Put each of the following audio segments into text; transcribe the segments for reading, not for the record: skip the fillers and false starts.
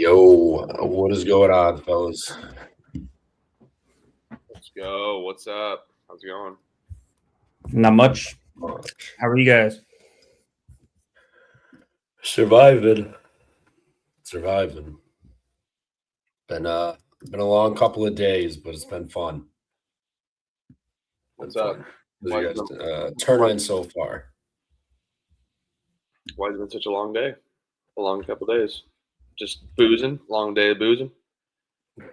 Yo, what is going on, fellas? Let's go. What's up? How's it going? Not much. How are you guys? Surviving. Been a long couple of days, but it's been fun. What's up? How's you guys tournament so far? Why has it been such a long day? A long couple days. Just boozing. Long day of boozing.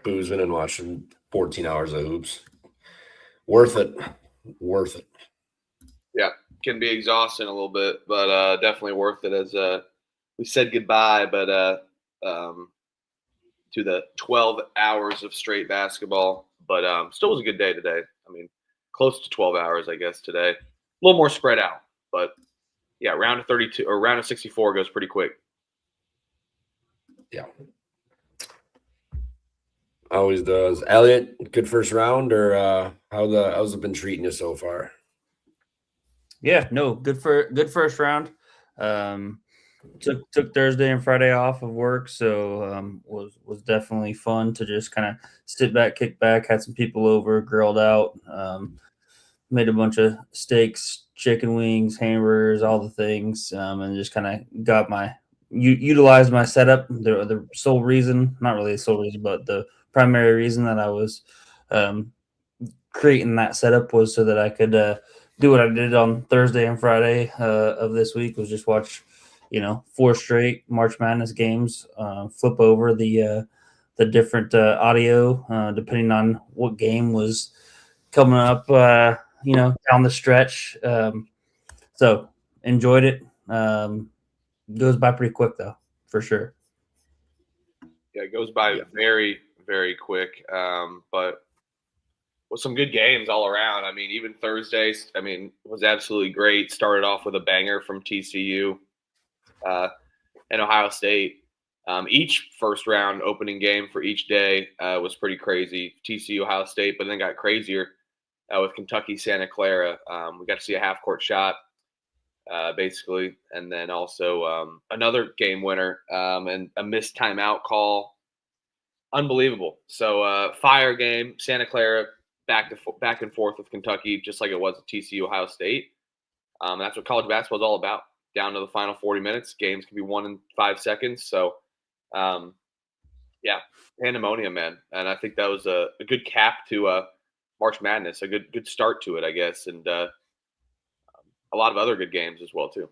Boozing and watching 14 hours of hoops. Worth it. Yeah, can be exhausting a little bit, but definitely worth it. As we said goodbye, but to the 12 hours of straight basketball. But still was a good day today. I mean, close to 12 hours, I guess, today. A little more spread out, but yeah, round of 32 or round of 64 goes pretty quick. Yeah. Always does. Elliot, good first round, or how's it been treating you so far? Yeah, no, good first round. Took Thursday and Friday off of work, so was definitely fun to just kind of sit back, kick back, had some people over, grilled out, made a bunch of steaks, chicken wings, hamburgers, all the things, and just kind of utilized my setup. The sole reason, not really the sole reason, but the primary reason that I was creating that setup was so that I could do what I did on Thursday and Friday of this week, was just watch, 4 straight March Madness games, flip over the different audio depending on what game was coming up, down the stretch. So enjoyed it. Goes by pretty quick though, for sure. Yeah, it goes by very, very quick. But with some good games all around. I mean, even Thursday, was absolutely great. Started off with a banger from TCU and Ohio State. Each first round opening game for each day was pretty crazy. TCU, Ohio State, but then got crazier with Kentucky, Santa Clara. We got to see a half-court shot, basically, and then also another game winner and a missed timeout call. Unbelievable. So fire game, Santa Clara back and forth with Kentucky, just like it was at TCU, Ohio State. That's what college basketball is all about. Down to the final 40 minutes, games can be won in 5 seconds. So, pandemonium, man. And I think that was a good cap to March Madness, a good start to it, I guess, and a lot of other good games as well too.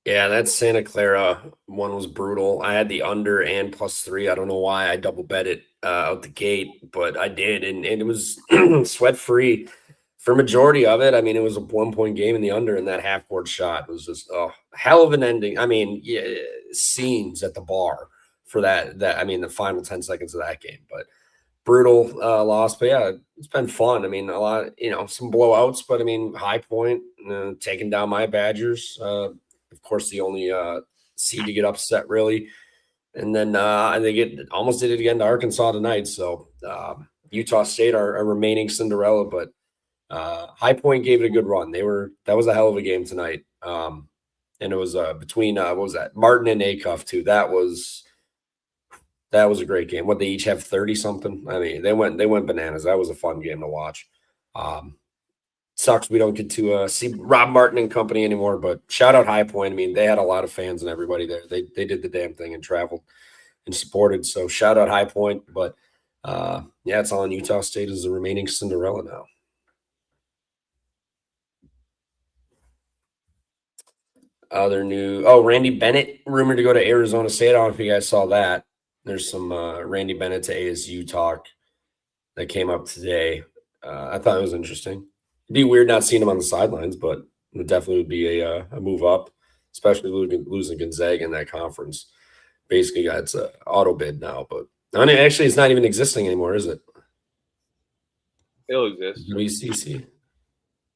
Yeah, that Santa Clara one was brutal. I had the under and +3. I don't know why I double bet it out the gate, but I did, and it was sweat free for majority of it. I mean, it was a 1-point game in the under, and that half-court shot was just hell of an ending. I mean, yeah, scenes at the bar for that. The final 10 seconds of that game, but brutal loss. But yeah, it's been fun. I mean, a lot, some blowouts, but I mean, High Point taking down my Badgers. Of course, the only seed to get upset, really. And then they almost did it again to Arkansas tonight. So Utah State are remaining Cinderella, but High Point gave it a good run. That was a hell of a game tonight. And it was between what was that? Martin and Acuff too. That was a great game. What, they each have 30 something? I mean, they went bananas. That was a fun game to watch. Sucks we don't get to see Rob Martin and company anymore, but shout out High Point. I mean, they had a lot of fans and everybody there. They did the damn thing and traveled and supported. So shout out High Point. But it's all in Utah State as the remaining Cinderella now. Other new, Randy Bennett rumored to go to Arizona State. I don't know if you guys saw that. There's some Randy Bennett to ASU talk that came up today. I thought it was interesting. It'd be weird not seeing him on the sidelines, but it definitely would be a move up, especially losing Gonzaga in that conference. Basically, it's an auto bid now, but actually, it's not even existing anymore, is it? It'll exist. WCC.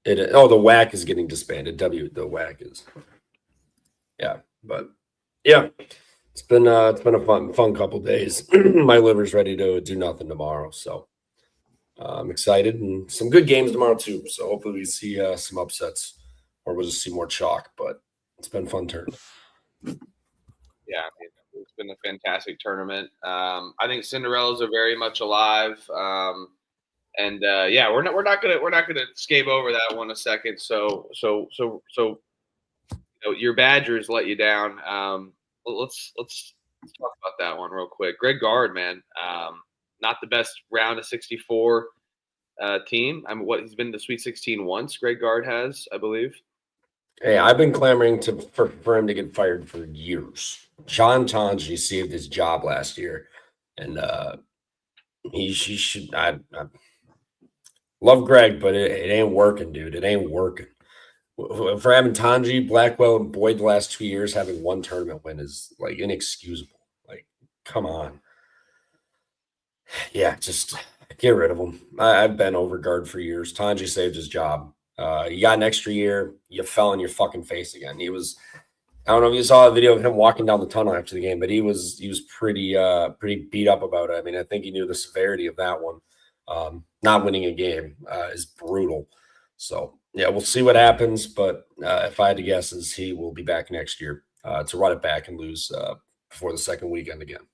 The WAC is getting disbanded. The WAC is. Yeah, but yeah, it's been a fun couple days. My liver's ready to do nothing tomorrow, so I'm excited, and some good games tomorrow too. So hopefully we see some upsets, or we'll just see more chalk. But it's been a fun turn. Yeah, it's been a fantastic tournament. I think Cinderellas are very much alive. We're not gonna skate over that one a second. So your Badgers let you down. Let's talk about that one real quick. Greg Gard, man, not the best round of 64 team. He's been to the Sweet 16 once. Greg Gard has, I believe. Hey, I've been clamoring for him to get fired for years. John Tonji saved his job last year, and he should. I love Greg, but it ain't working, dude. It ain't working. For having Tanji, Blackwell, and Boyd the last 2 years, having one tournament win is like inexcusable. Like, come on. Yeah, just get rid of him. I've been over Guard for years. Tanji saved his job. You got an extra year. You fell on your fucking face again. I don't know if you saw a video of him walking down the tunnel after the game, but he was pretty beat up about it. I mean, I think he knew the severity of that one. Not winning a game is brutal. So, yeah, we'll see what happens. But if I had to guess, he will be back next year to run it back and lose before the second weekend again.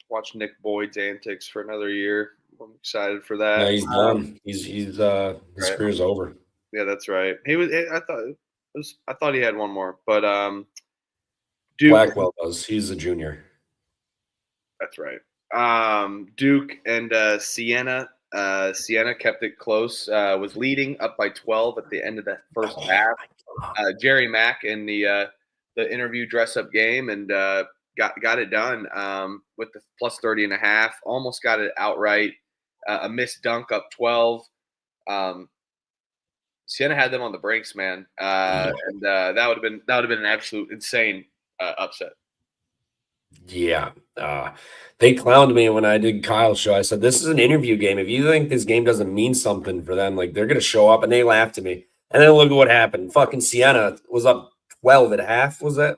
Watch Nick Boyd's antics for another year. I'm excited for that. No, he's done. His Right. career's over. Yeah, that's right. I thought he had one more, but Duke. Blackwell does. He's a junior. That's right. Duke and Siena. Siena kept it close. Was leading up by 12 at the end of the first half. Jerry Mack in the interview dress-up game and got it done with the plus 30.5. Almost got it outright. A missed dunk up 12. Siena had them on the brakes, man, and that would have been an absolute insane upset. Yeah. They clowned me when I did Kyle's show. I said, this is an interview game. If you think this game doesn't mean something for them, like, they're going to show up, and they laughed at me. And then look at what happened. Fucking Siena was up 12 at half. Was it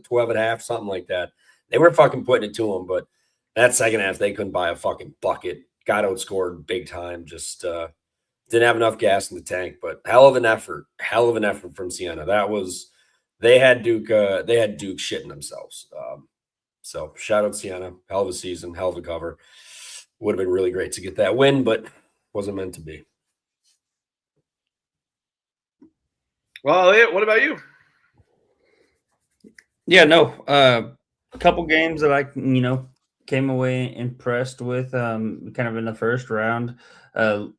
12 at half? Something like that. They were fucking putting it to them, but that second half, they couldn't buy a fucking bucket. Got outscored big time. Just didn't have enough gas in the tank, but hell of an effort from Siena. They had Duke shitting themselves. So shout out Siena, hell of a season, hell of a cover. Would have been really great to get that win, but wasn't meant to be. Well, Elliot, what about you? Yeah, no. A couple games that I came away impressed with kind of in the first round.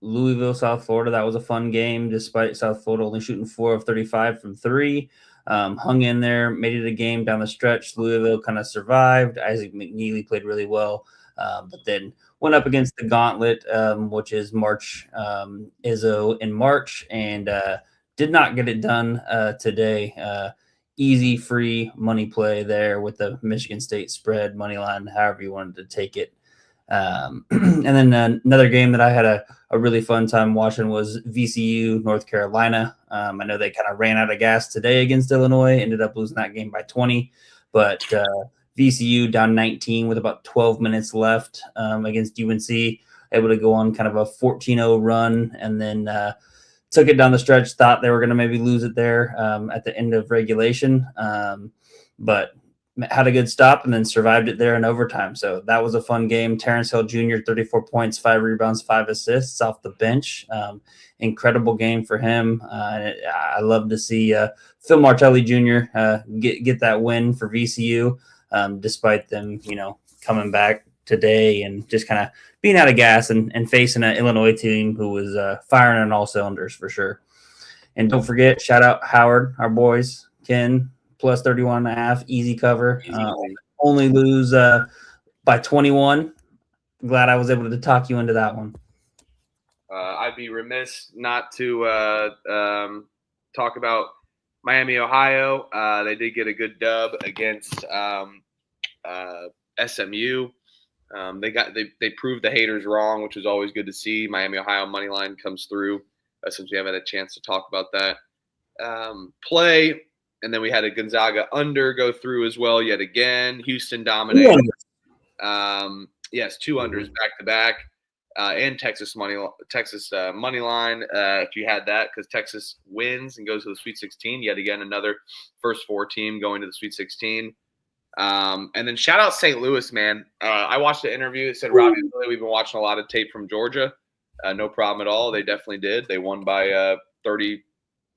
Louisville, South Florida, that was a fun game despite South Florida only shooting 4 of 35 from 3. Hung in there, made it a game down the stretch. Louisville kind of survived. Isaac McNeely played really well, but then went up against the gauntlet, which is March Izzo in March, and did not get it done today. Easy, free money play there with the Michigan State spread, money line, however you wanted to take it. And then another game that I had a really fun time watching was VCU, North Carolina. I know they kind of ran out of gas today against Illinois, ended up losing that game by 20. But VCU down 19 with about 12 minutes left against UNC, able to go on kind of a 14-0 run, and then took it down the stretch, thought they were going to maybe lose it there at the end of regulation, but had a good stop and then survived it there in overtime. So that was a fun game. Terrence Hill Jr., 34 points, 5 rebounds, 5 assists off the bench. Incredible game for him. I love to see Phil Martelli Jr. Get that win for VCU, despite them, coming back today and just kind of being out of gas and facing an Illinois team who was firing on all cylinders for sure. And don't forget, shout out Howard, our boys, Ken, plus 31.5, easy cover. Only lose by 21. Glad I was able to talk you into that one. I'd be remiss not to talk about Miami, Ohio. They did get a good dub against SMU. They proved the haters wrong, which is always good to see. Miami, Ohio money line comes through since we haven't had a chance to talk about that play. And then we had a Gonzaga under go through as well yet again. Houston dominated. Yes, 2 unders back to back, and Texas money line. If you had that, because Texas wins and goes to the Sweet 16 yet again, another first 4 team going to the Sweet 16. And then shout out St. Louis, man. I watched the interview. It said, Robbie, we've been watching a lot of tape from Georgia. No problem at all. They definitely did. They won by 30,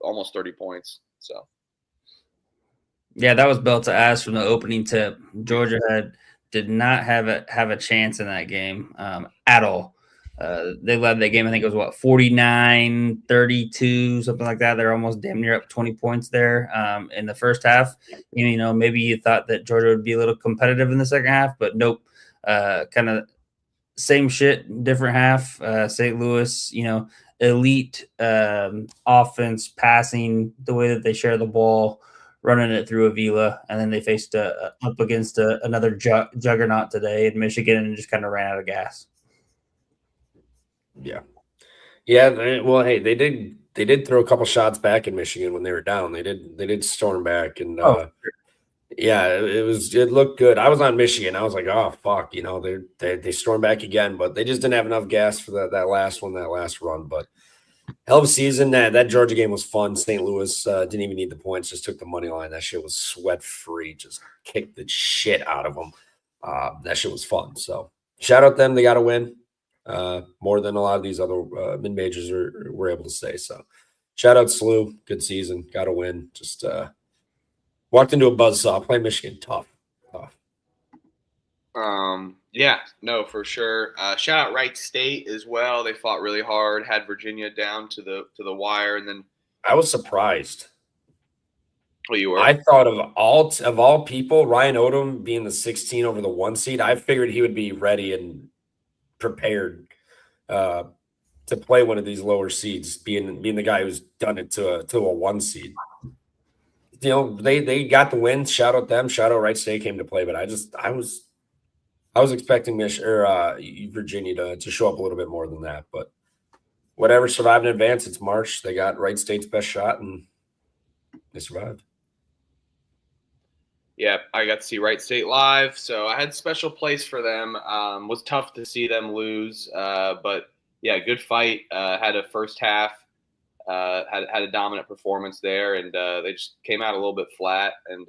almost 30 points. So. Yeah, that was belt to ass from the opening tip. Georgia did not have a chance in that game at all. They led that game. I think it was 49-32, something like that. They're almost damn near up 20 points there in the first half. Maybe you thought that Georgia would be a little competitive in the second half, but nope. Kind of same shit, different half. St. Louis, elite offense, passing, the way that they share the ball, running it through Avila, and then they faced up against another juggernaut today in Michigan and just kind of ran out of gas. Yeah. Well, hey, they did throw a couple shots back in Michigan when they were down. They did storm back, and yeah, it looked good. I was on Michigan. I was like, oh fuck, they stormed back again, but they just didn't have enough gas for that last run. But hell of a season. That Georgia game was fun. St. Louis didn't even need the points, just took the money line. That shit was sweat free. Just kicked the shit out of them. That shit was fun. So shout out them. They got to win. More than a lot of these other mid majors were able to say. So, shout out SLU, good season, got to win. Just walked into a buzzsaw. Play Michigan, tough. Yeah, no, for sure. Shout out Wright State as well. They fought really hard, had Virginia down to the wire, and then I was surprised. Well, you were. I thought of all people, Ryan Odom being the 16 over the 1 seed. I figured he would be ready and prepared to play one of these lower seeds, being the guy who's done it to a 1 seed. They got the win. Shout out them. Shout out Wright State came to play, but I was expecting Virginia to show up a little bit more than that. But whatever, survived in advance. It's March. They got Wright State's best shot, and they survived. Yeah, I got to see Wright State live, so I had special place for them. Was tough to see them lose, but yeah, good fight. Had a first half, had a dominant performance there, and they just came out a little bit flat and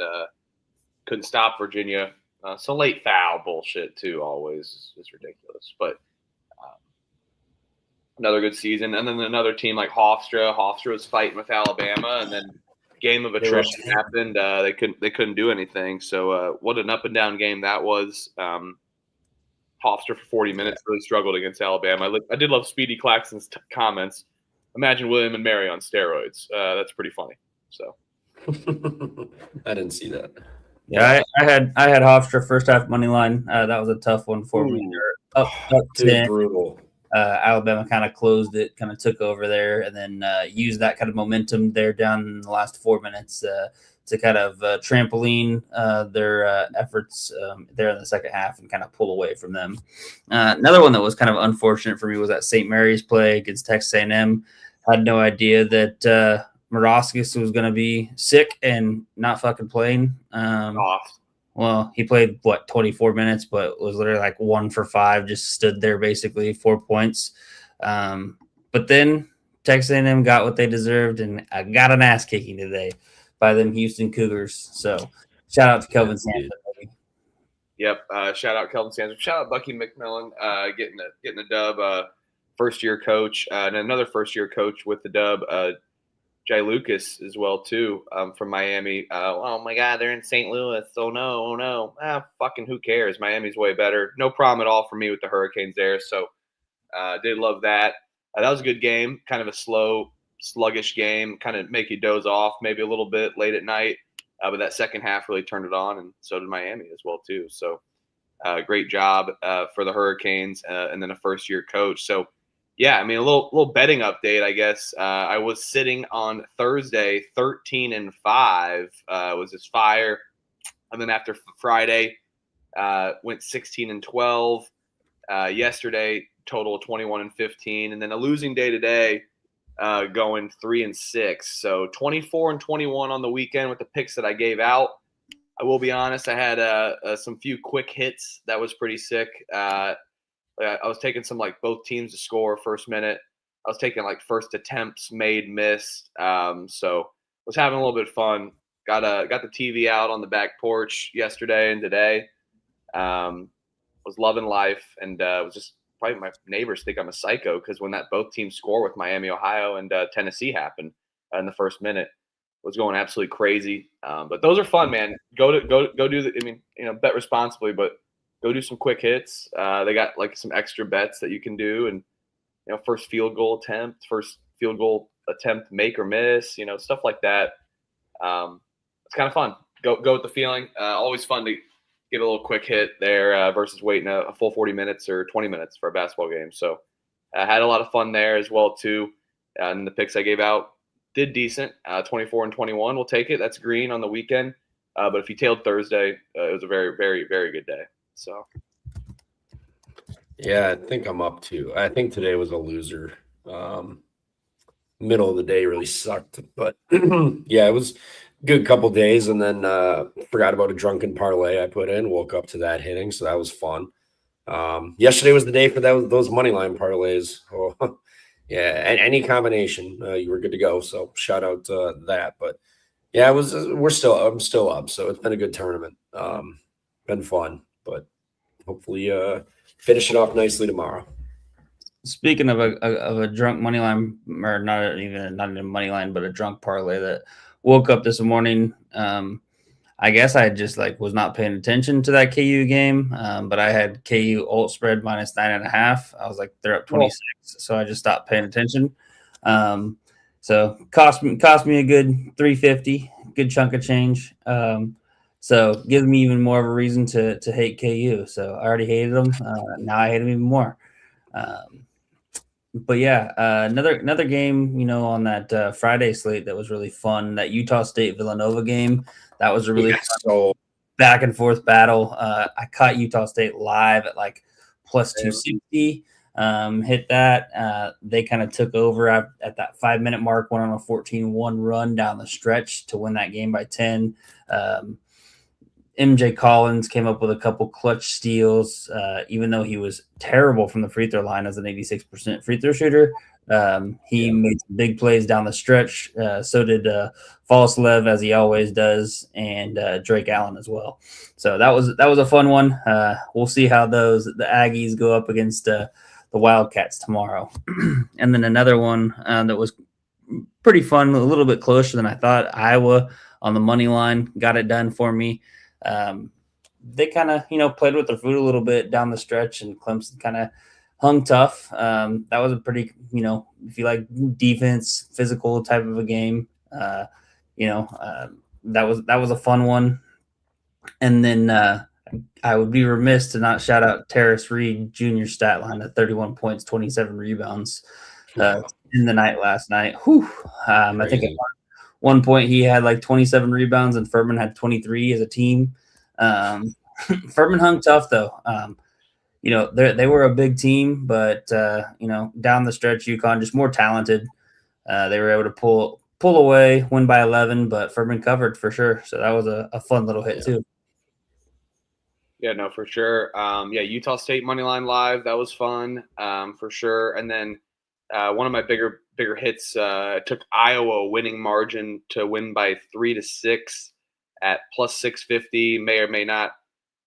couldn't stop Virginia. So late foul bullshit too, always is ridiculous. But another good season, and then another team like Hofstra. Hofstra was fighting with Alabama, and then game of attrition happened. They couldn't do anything. So what an up and down game that was. Hofstra for 40 minutes really struggled against Alabama. I did love Speedy Claxton's comments. Imagine William and Mary on steroids. That's pretty funny. So I didn't see that. Yeah, I had Hofstra first half money line. That was a tough one for me. Up 10. Brutal. Alabama kind of closed it, kind of took over there, and then used that kind of momentum there down in the last 4 minutes to kind of trampoline their efforts there in the second half and kind of pull away from them. Another one that was kind of unfortunate for me was that St. Mary's play against Texas A&M. Had no idea that Moraskis was going to be sick and not fucking playing. Well, he played 24 minutes, but was literally like 1 for 5, just stood there basically 4 points. But then Texas A&M got what they deserved and got an ass kicking today by them Houston Cougars. So shout out to Kelvin Sampson. Yep. Shout out Kelvin Sampson. Shout out Bucky McMillan getting the dub. First year coach and another first year coach with the dub. Jay Lucas as well too from Miami. Oh my God, they're in St. Louis. Oh no. Fucking who cares? Miami's way better. No problem at all for me with the Hurricanes there. So did love that. That was a good game. Kind of a slow, sluggish game. Kind of make you doze off maybe a little bit late at night. But that second half really turned it on, and so did Miami as well too. So great job for the Hurricanes and then a first year coach. So. Yeah, I mean, a little betting update, I guess. I was sitting on Thursday, 13-5 was his fire. And then after Friday, went 16-12. Yesterday, total 21-15. And then a losing day today, going 3-6. So 24-21 on the weekend with the picks that I gave out. I will be honest, I had some few quick hits. That was pretty sick. I was taking some both teams to score first minute. I was taking first attempts made, missed. So was having a little bit of fun. got the TV out on the back porch yesterday and today. Was loving life, and was just probably my neighbors think I'm a psycho because when that both teams score with Miami, Ohio, and Tennessee happened in the first minute, was going absolutely crazy. But those are fun, man. Go do the. I mean, bet responsibly, but go do some quick hits. They got like some extra bets that you can do, and first field goal attempt, make or miss, stuff like that. It's kind of fun. Go with the feeling. Always fun to get a little quick hit there versus waiting a full 40 minutes or 20 minutes for a basketball game. So I had a lot of fun there as well too. And the picks I gave out did decent. 24 and 21. We'll take it. That's green on the weekend. But if you tailed Thursday, it was a very, very, very good day. So. Yeah, I think I'm up to. I think today was a loser. Middle of the day really sucked, but yeah, it was a good couple days, and then forgot about a drunken parlay I put in. Woke up to that hitting, so that was fun. Yesterday was the day for those money line parlays. Oh, yeah, and any combination, you were good to go. So shout out to that. But yeah, I'm still up, so it's been a good tournament. Been fun, but hopefully finish it off nicely tomorrow. Speaking of a drunk money line, or not even a money line, but a drunk parlay that woke up this morning. I guess I just was not paying attention to that KU game, but I had KU alt spread minus 9.5. I was like, they're up 26, so I just stopped paying attention. So cost me a good $350, good chunk of change. So gives me even more of a reason to hate KU. So I already hated them. Now I hate them even more. But yeah, another game, on that Friday slate that was really fun. That Utah State Villanova game, that was a really fun back and forth battle. I caught Utah State live at plus 260. Hit that. They kind of took over at that 5-minute mark, went on a 14-1 run down the stretch to win that game by 10. MJ Collins came up with a couple clutch steals, even though he was terrible from the free throw line as an 86% free throw shooter. He made some big plays down the stretch. So did Falslev, as he always does, and Drake Allen as well. So that was a fun one. We'll see how the Aggies go up against the Wildcats tomorrow. And then another one that was pretty fun, a little bit closer than I thought. Iowa on the money line got it done for me. They kind of, played with their food a little bit down the stretch, and Clemson kind of hung tough. That was a pretty, if you like defense, physical type of a game, that was a fun one. And then I would be remiss to not shout out Terrace Reed Jr. stat line at 31 points, 27 rebounds in the night last night. Whew. I think at one point he had 27 rebounds and Furman had 23 as a team. Furman hung tough though. They were a big team, but down the stretch, UConn just more talented. They were able to pull away, win by 11, but Furman covered for sure. So that was a fun little hit too. Yeah, no, for sure. Utah State moneyline live, that was fun for sure. And then one of my bigger hits took Iowa winning margin to win by 3-6 at plus 650. May or may not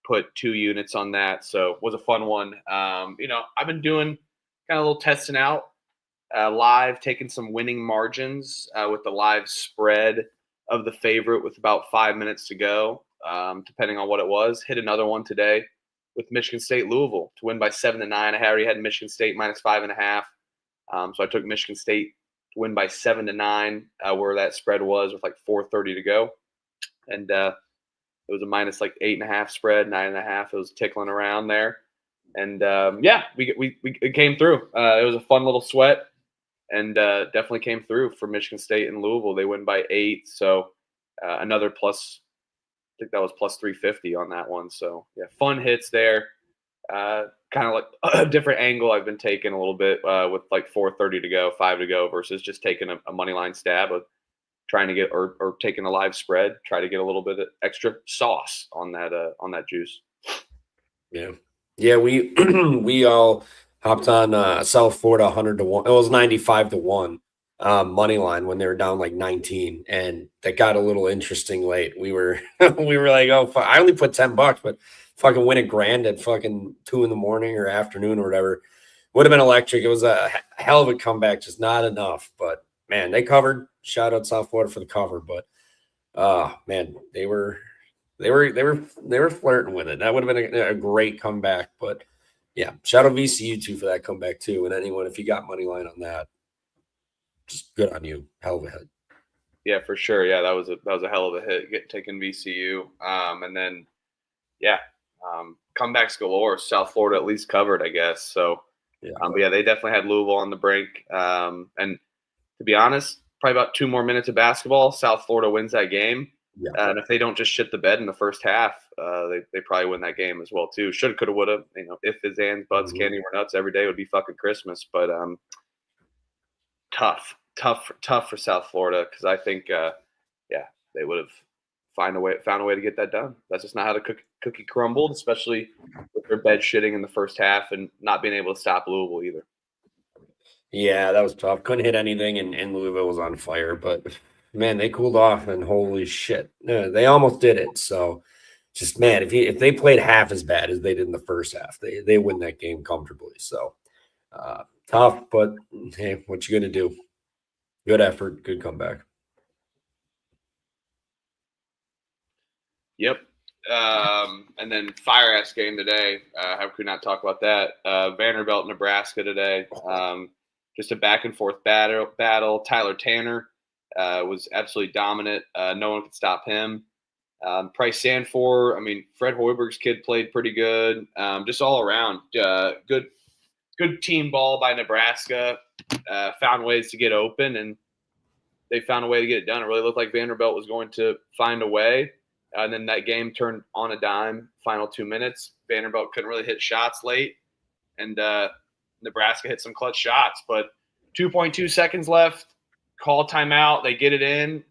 put 2 units on that, so it was a fun one. I've been doing kind of a little testing out live, taking some winning margins with the live spread of the favorite with about 5 minutes to go, depending on what it was. Hit another one today with Michigan State Louisville to win by 7-9. I already had Michigan State minus 5.5. So I took Michigan State to win by 7-9, where that spread was with 4:30 to go. And it was a minus 8.5 spread, 9.5. It was tickling around there. And we came through. It was a fun little sweat, and definitely came through for Michigan State and Louisville. They win by 8. So another plus, I think that was plus 350 on that one. So yeah, fun hits there. Kind of a different angle I've been taking a little bit with 4:30 to go, 5 to go, versus just taking a money line stab of trying to get or taking a live spread, try to get a little bit of extra sauce on that juice. Yeah, we all hopped on South Florida 100-1. It was 95-1 money line when they were down like 19, and that got a little interesting late. We were we were like, oh, I only put $10, but fucking win $1,000 at fucking 2 a.m. or afternoon or whatever. Would have been electric. It was a hell of a comeback, just not enough. But man, they covered. Shout out South Florida for the cover. But man, they were flirting with it. That would have been a great comeback. But yeah, shout out VCU too for that comeback too. And anyone, if you got money line on that, just good on you. Hell of a hit. Yeah, for sure. Yeah, that was a hell of a hit taking VCU. And then comebacks galore. South Florida at least covered, I guess. So but yeah, they definitely had Louisville on the brink. And to be honest, probably about 2 more minutes of basketball, South Florida wins that game. Yeah. And if they don't just shit the bed in the first half, they probably win that game as well too. Shoulda, coulda, woulda. If his ands, buds, candy were nuts, every day would be fucking Christmas. But tough for South Florida, because I think they would have found a way to get that done. That's just not how the cookie crumbled, especially with their bed shitting in the first half and not being able to stop Louisville either. Yeah, that was tough. Couldn't hit anything, and Louisville was on fire. But man, they cooled off, and holy shit, they almost did it. So just man, if they played half as bad as they did in the first half, they win that game comfortably. So tough, but hey, what you gonna do? Good effort, good comeback. Yep. And then fire ass game today. How could we not talk about that? Vanderbilt-Nebraska today. Just a back and forth battle. Tyler Tanner was absolutely dominant. No one could stop him. Price Sanford. Fred Hoiberg's kid played pretty good. Just all around, good team ball by Nebraska. Found ways to get open, and they found a way to get it done. It really looked like Vanderbilt was going to find a way. And then that game turned on a dime. Final 2 minutes, Vanderbilt couldn't really hit shots late, and Nebraska hit some clutch shots. But 2.2 seconds left, call timeout. They get it in.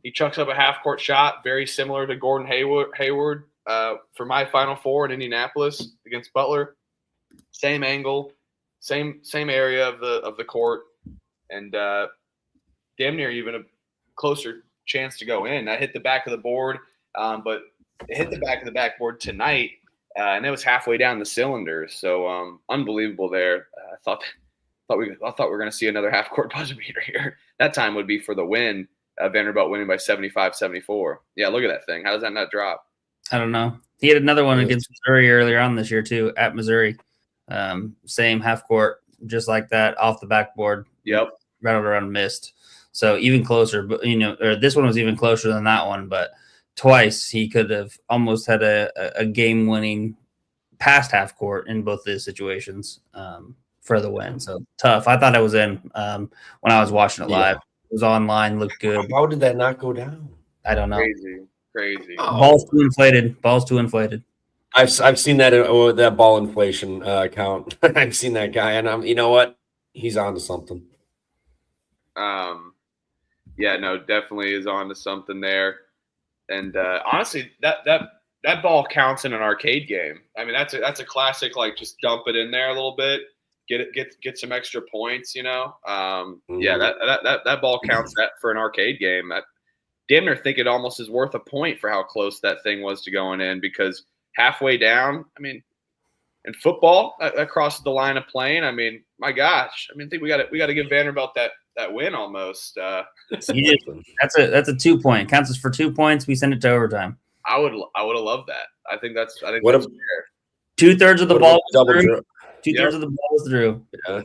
He chucks up a half-court shot, very similar to Gordon Hayward for my Final Four in Indianapolis against Butler. Same angle, same area of the court, and damn near even a closer chance to go in. I hit the back of the board, but it hit the back of the backboard tonight, and it was halfway down the cylinder. So unbelievable there. I thought we were going to see another half-court buzzer beater here. That time would be for the win. Vanderbilt winning by 75-74. Yeah, look at that thing. How does that not drop? I don't know. He had another one against Missouri earlier on this year too, at Missouri. Same half court, just like that, off the backboard. Yep. Rattled around, missed. So even closer, but or this one was even closer than that one. But twice he could have almost had a game-winning past half court in both these situations for the win. So tough. I thought I was in when I was watching it live. It was online, looked good. How did that not go down? I don't know. Crazy. Balls too inflated. I've seen that that ball inflation account. I've seen that guy, and you know what? He's on to something. Yeah, no, definitely is on to something there. And honestly, that ball counts in an arcade game. That's a classic. Like, just dump it in there a little bit, get some extra points. Yeah, that ball counts for an arcade game. I damn near think it almost is worth a point for how close that thing was to going in, because halfway down, in football, that crosses the line of playing. My gosh, I think we got to give Vanderbilt that win almost. That's a 2 point. Counts as for 2 points. We send it to overtime. I would have loved that. I think that's fair. 2/3 of the ball was through. 2/3 of the ball was through. Yeah.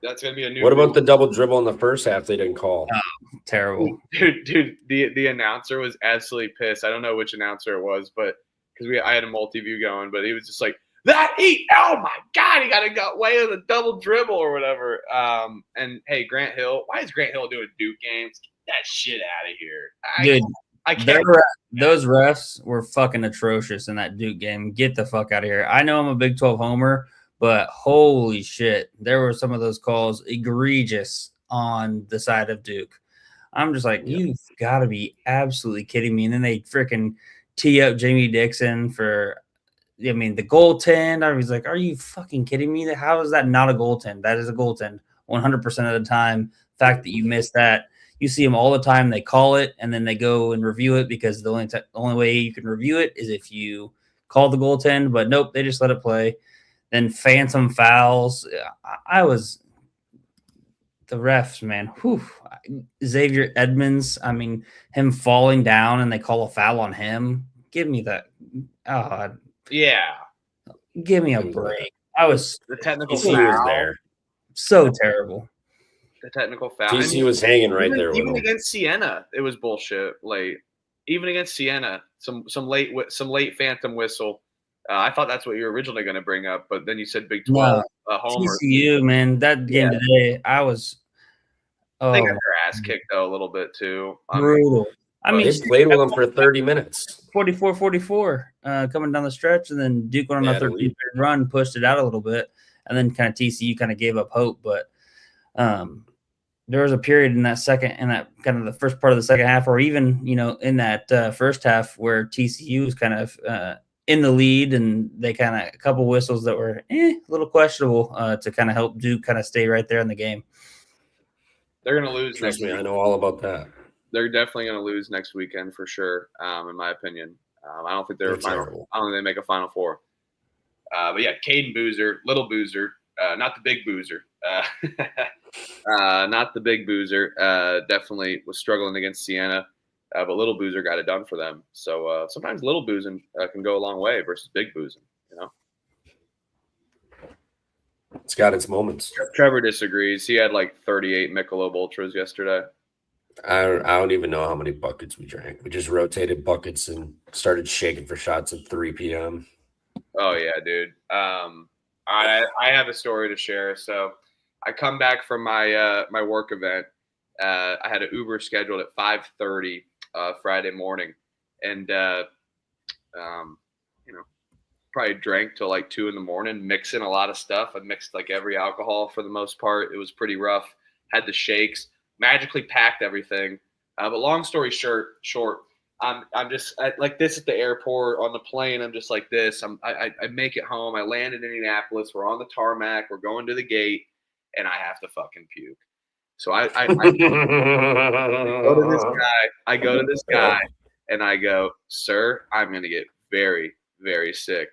That's gonna be a new. What about the double dribble in the first half? They didn't call. Oh, terrible, dude. The announcer was absolutely pissed. I don't know which announcer it was, but because I had a multi-view going, but he was just like, oh my God, he got away with a double dribble or whatever. And hey, Grant Hill, why is Grant Hill doing Duke games? Get that shit out of here. Dude, I can't. Those refs were fucking atrocious in that Duke game. Get the fuck out of here. I know I'm a Big 12 homer, but holy shit, there were some of those calls egregious on the side of Duke. I'm just like, you've got to be absolutely kidding me. And then they freaking tee up Jamie Dixon for, the goaltend. I was like, are you fucking kidding me? How is that not a goaltend? That is a goaltend 100% of the time. fact that you missed that. You see them all the time. They call it, and then they go and review it because the only way you can review it is if you call the goaltend. But nope, they just let it play. Then phantom fouls. I was the refs, man. Whew. Xavier Edmonds. I mean, him falling down and they call a foul on him. Give me that. Oh, Yeah. give me a break. I was The technical TCU foul. was there. so terrible. The technical foul. TCU was hanging right there with Even him. against Siena, it was bullshit late. Even against Siena, some late phantom whistle. I thought that's what you were originally going to bring up, but then you said Big 12 homer. TCU, man, that game today, I was They got their ass kicked though a little bit too. brutal. I mean, They played with them for 30 minutes. 44-44 coming down the stretch, and then Duke went on a 13-period run, pushed it out a little bit, and then kind of TCU kind of gave up hope. But there was a period in that kind of the first part of the second half, or even in that first half, where TCU was kind of in the lead, and they kind of a couple whistles that were a little questionable to kind of help Duke kind of stay right there in the game. They're going to lose Trust next me, week. I know all about that. They're definitely going to lose next weekend for sure, in my opinion. I don't think they're final. I don't think they make a Final Four. But yeah, Caden Boozer, little Boozer, not the big Boozer. Not the big Boozer. Definitely was struggling against Siena, but little Boozer got it done for them. So sometimes little boozing can go a long way versus big boozing. It's got its moments. Trevor disagrees. He had like 38 Michelob Ultras yesterday. I don't even know how many buckets we drank. We just rotated buckets and started shaking for shots at 3 p.m. Oh yeah, dude. I have a story to share. So I come back from my my work event. I had an Uber scheduled at 5:30 Friday morning, and probably drank till like 2 a.m, mixing a lot of stuff. I mixed like every alcohol for the most part. It was pretty rough. Had the shakes, magically packed everything. But long story short, I'm just like this at the airport on the plane. I'm just like this. I make it home. I land in Indianapolis. We're on the tarmac. We're going to the gate, and I have to fucking puke. So I go to this guy. I go to this guy, and I go, "Sir, I'm going to get very, very sick."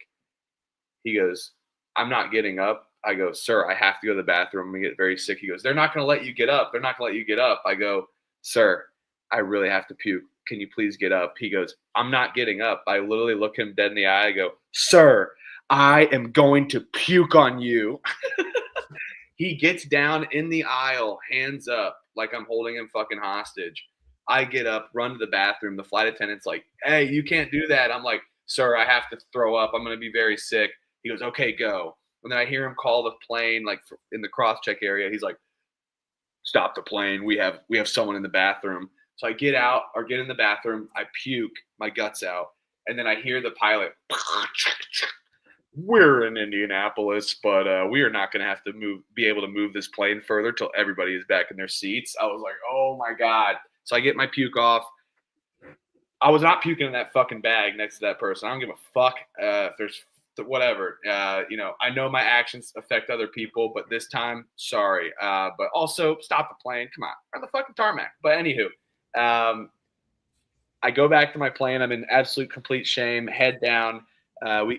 He goes, "I'm not getting up." I go, "Sir, I have to go to the bathroom. I'm going to get very sick." He goes, "They're not going to let you get up. They're not going to let you get up." I go, "Sir, I really have to puke. Can you please get up?" He goes, "I'm not getting up." I literally look him dead in the eye. I go, "Sir, I am going to puke on you." He gets down in the aisle, hands up, like I'm holding him fucking hostage. I get up, run to the bathroom. The flight attendant's like, "Hey, you can't do that." I'm like, "Sir, I have to throw up. I'm going to be very sick." He goes, "Okay, go." And then I hear him call the plane, like in the cross-check area. He's like, "Stop the plane. We have someone in the bathroom." So I get out or get in the bathroom. I puke my guts out. And then I hear the pilot, "We're in Indianapolis, but we are not going to have to be able to move this plane further till everybody is back in their seats." I was like, oh, my God. So I get my puke off. I was not puking in that fucking bag next to that person. I don't give a fuck if there's whatever. I know my actions affect other people, but this time, sorry. But also, stop the plane. Come on. We're on the fucking tarmac. But anywho, I go back to my plane. I'm in absolute complete shame. Head down.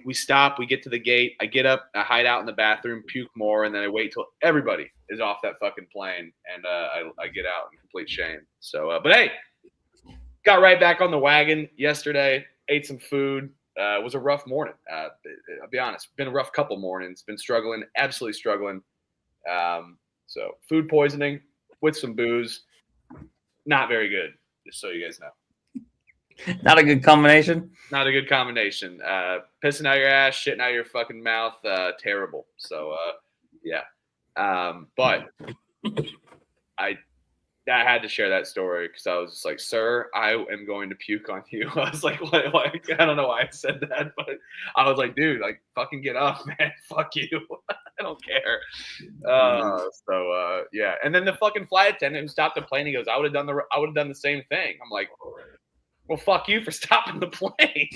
We stop. We get to the gate. I get up. I hide out in the bathroom, puke more, and then I wait till everybody is off that fucking plane, and I get out in complete shame. So, but hey, got right back on the wagon yesterday. Ate some food. It was a rough morning. I'll be honest. Been a rough couple mornings. Been struggling, absolutely struggling. So food poisoning with some booze, not very good. Just so you guys know. Not a good combination. Not a good combination. Pissing out your ass, shitting out your fucking mouth. Terrible. So yeah. But I had to share that story because I was just like, "Sir, I am going to puke on you." I was like, what? I don't know why I said that, but I was like, "Dude, like, fucking get up, man. Fuck you. I don't care." Yeah. And then the fucking flight attendant who stopped the plane, he goes, I would have done the same thing. I'm like, well, fuck you for stopping the plane.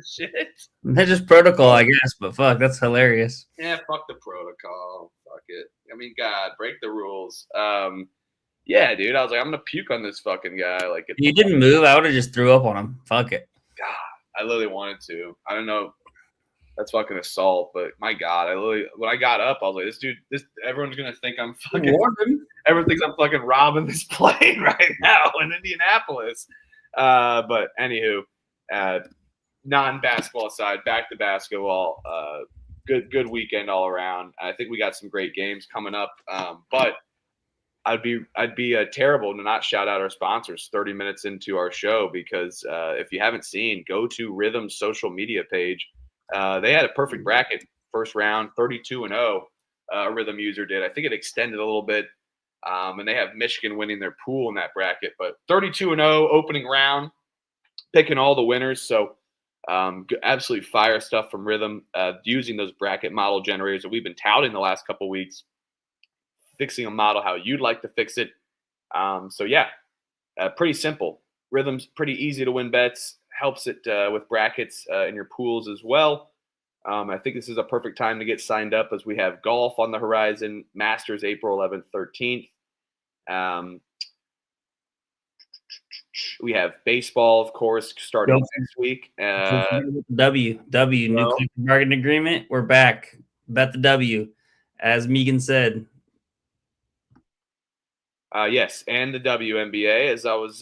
Shit. That's just protocol, I guess, but fuck, that's hilarious. Yeah, fuck the protocol. Fuck it. I mean, God, break the rules. Yeah, dude. I was like, I'm gonna puke on this fucking guy. Like, You didn't move. I would have just threw up on him. Fuck it. God, I literally wanted to. I don't know. That's fucking assault, but my God, when I got up, I was like, everyone's gonna think I'm fucking. Everyone thinks I'm fucking robbing this plane right now in Indianapolis. But anywho, non-basketball aside, back to basketball. Good weekend all around. I think we got some great games coming up. But I'd be terrible to not shout out our sponsors 30 minutes into our show, because if you haven't seen, go to Rhythm's social media page. They had a perfect bracket first round, 32-0. A Rhythm user did. I think it extended a little bit, and they have Michigan winning their pool in that bracket. But 32-0 opening round, picking all the winners. So absolutely fire stuff from Rhythm, using those bracket model generators that we've been touting the last couple weeks, fixing a model how you'd like to fix it. Pretty simple. Rhythm's pretty easy to win bets. Helps it with brackets in your pools as well. I think this is a perfect time to get signed up, as we have golf on the horizon, Masters April 11th, 13th. We have baseball, of course, starting next week. New collective bargaining agreement. We're back. Bet the W, as Megan said. Yes, and the WNBA, as I was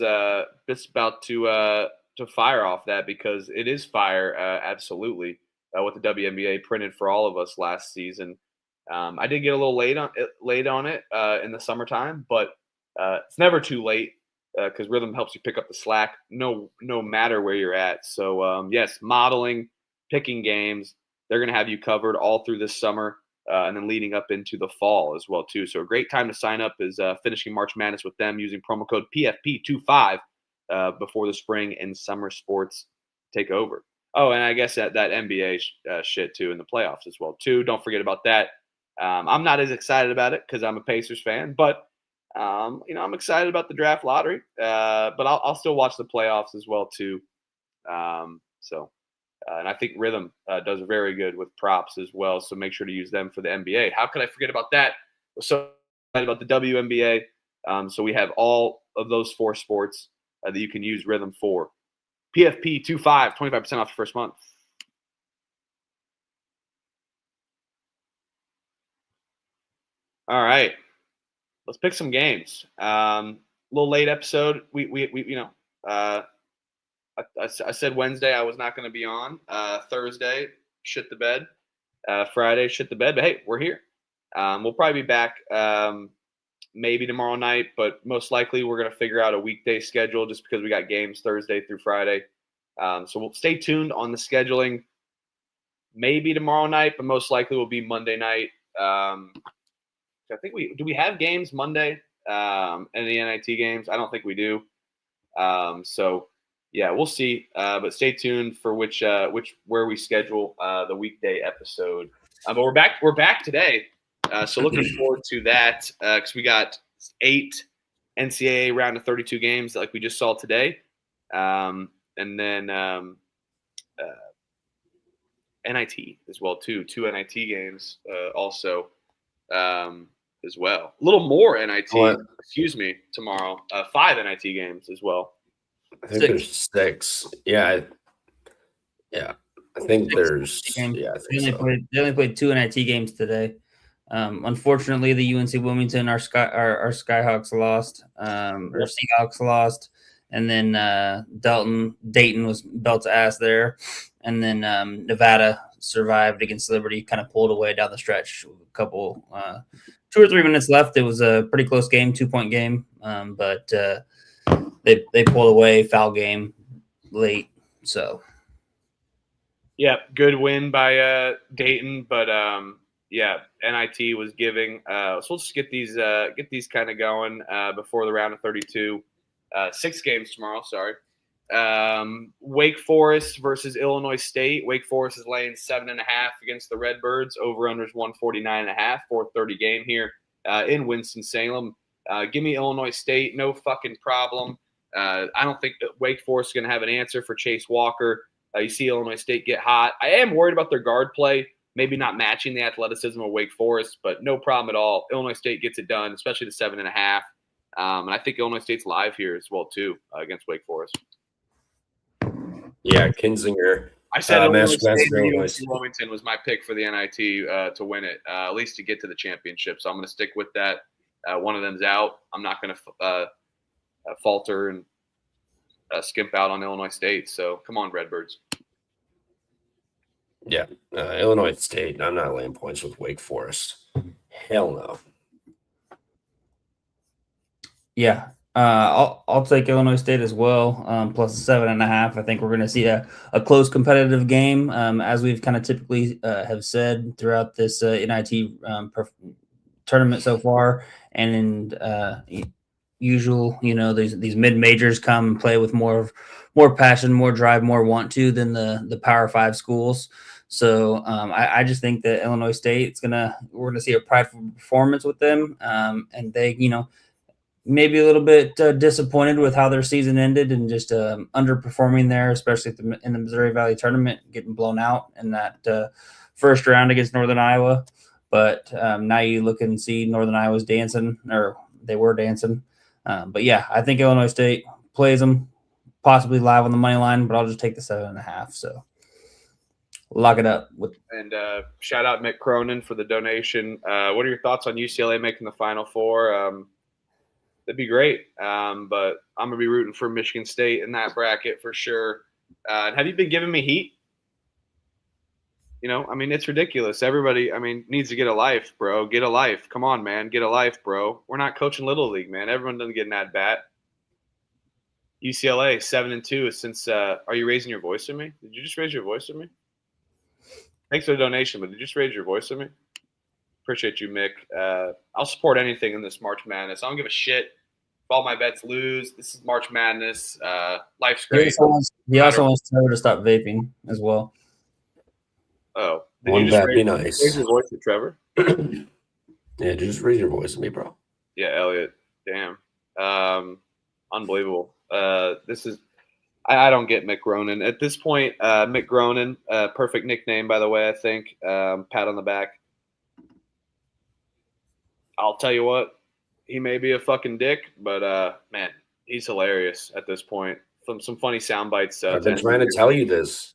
just about to fire off that, because it is fire, absolutely, what the WNBA printed for all of us last season. I did get a little late on it in the summertime, but it's never too late, because Rhythm helps you pick up the slack no matter where you're at. So yes, modeling, picking games, they're going to have you covered all through this summer. And then leading up into the fall as well, too. So a great time to sign up is finishing March Madness with them using promo code PFP25 before the spring and summer sports take over. Oh, and I guess that NBA shit, too, in the playoffs as well, too. Don't forget about that. I'm not as excited about it because I'm a Pacers fan, but, I'm excited about the draft lottery. But I'll still watch the playoffs as well, too. And I think Rhythm does very good with props as well. So make sure to use them for the NBA. How could I forget about that? We're so excited about the WNBA. So we have all of those 4 sports that you can use Rhythm for. PFP 25, 25% off the first month. All right. Let's pick some games. Little late episode. I said Wednesday I was not going to be on. Thursday, shit the bed. Friday, shit the bed. But hey, we're here. We'll probably be back maybe tomorrow night, but most likely we're going to figure out a weekday schedule, just because we got games Thursday through Friday. So we'll stay tuned on the scheduling. Maybe tomorrow night, but most likely will be Monday night. I think we have games Monday and the NIT games. I don't think we do. Yeah, we'll see. But stay tuned for where we schedule the weekday episode. But we're back today. So looking forward to that, because we got 8 NCAA round of 32 games like we just saw today. And then NIT as well, too. 2 NIT games also as well. A little more NIT, tomorrow. 5 NIT games as well. I think there's 6. Yeah. I think there's. Yeah, I think they only played 2 NIT games today. Unfortunately, the UNC Wilmington, our Skyhawks lost. Or Seahawks lost, and then Dayton was belt to ass there, and then Nevada survived against Liberty, kind of pulled away down the stretch. A couple, 2 or 3 minutes left. It was a pretty close game, 2-point game, but. They pulled away, foul game late. So, yeah, good win by Dayton, but NIT was giving. So we'll just get these kind of going before the round of 32. 6 games tomorrow. Sorry. Wake Forest versus Illinois State. Wake Forest is laying 7.5 against the Redbirds. Over unders 149.5. 4:30 game here in Winston-Salem. Give me Illinois State, no fucking problem. I don't think that Wake Forest is going to have an answer for Chase Walker. You see Illinois State get hot. I am worried about their guard play, maybe not matching the athleticism of Wake Forest, but no problem at all. Illinois State gets it done, especially the 7.5. And I think Illinois State's live here as well too against Wake Forest. Yeah, Kinzinger. I said Illinois Masterclass State for or Illinois UNC State. Wilmington was my pick for the NIT to win it, at least to get to the championship. So I'm going to stick with that. One of them's out. I'm not going to falter and skimp out on Illinois State. So come on, Redbirds. Yeah, Illinois State. I'm not laying points with Wake Forest. Hell no. Yeah, I'll take Illinois State as well, plus 7.5. I think we're going to see a close competitive game, as we've kind of typically have said throughout this NIT tournament so far. And usual, these mid majors come and play with more passion, more drive, more want to than the Power 5 schools. So I just think that Illinois State we're gonna see a prideful performance with them, and they maybe a little bit disappointed with how their season ended and just underperforming there, especially in the Missouri Valley tournament, getting blown out in that first round against Northern Iowa. But now you look and see Northern Iowa's dancing, or they were dancing. But yeah, I think Illinois State plays them possibly live on the money line, but I'll just take the 7.5. So lock it up. And shout out Mick Cronin for the donation. What are your thoughts on UCLA making the Final Four? That'd be great. But I'm going to be rooting for Michigan State in that bracket for sure. Have you been giving me heat? It's ridiculous. Everybody, needs to get a life, bro. Get a life. Come on, man. Get a life, bro. We're not coaching Little League, man. Everyone doesn't get an at-bat. UCLA, 7-2 since are you raising your voice to me? Did you just raise your voice to me? Thanks for the donation, but did you just raise your voice to me? Appreciate you, Mick. I'll support anything in this March Madness. I don't give a shit if all my bets lose. This is March Madness. Life's great. He also wants Trevor to stop vaping as well. Oh. Wouldn't that be nice? Raise your voice to Trevor? Yeah, just raise your voice to me, bro. Yeah, Elliot. Damn. Unbelievable. I don't get Mick Cronin. At this point, Mick Cronin, perfect nickname, by the way, I think. Pat on the back. I'll tell you what, he may be a fucking dick, but man, he's hilarious at this point. Some funny sound bites. I've been trying to tell you this.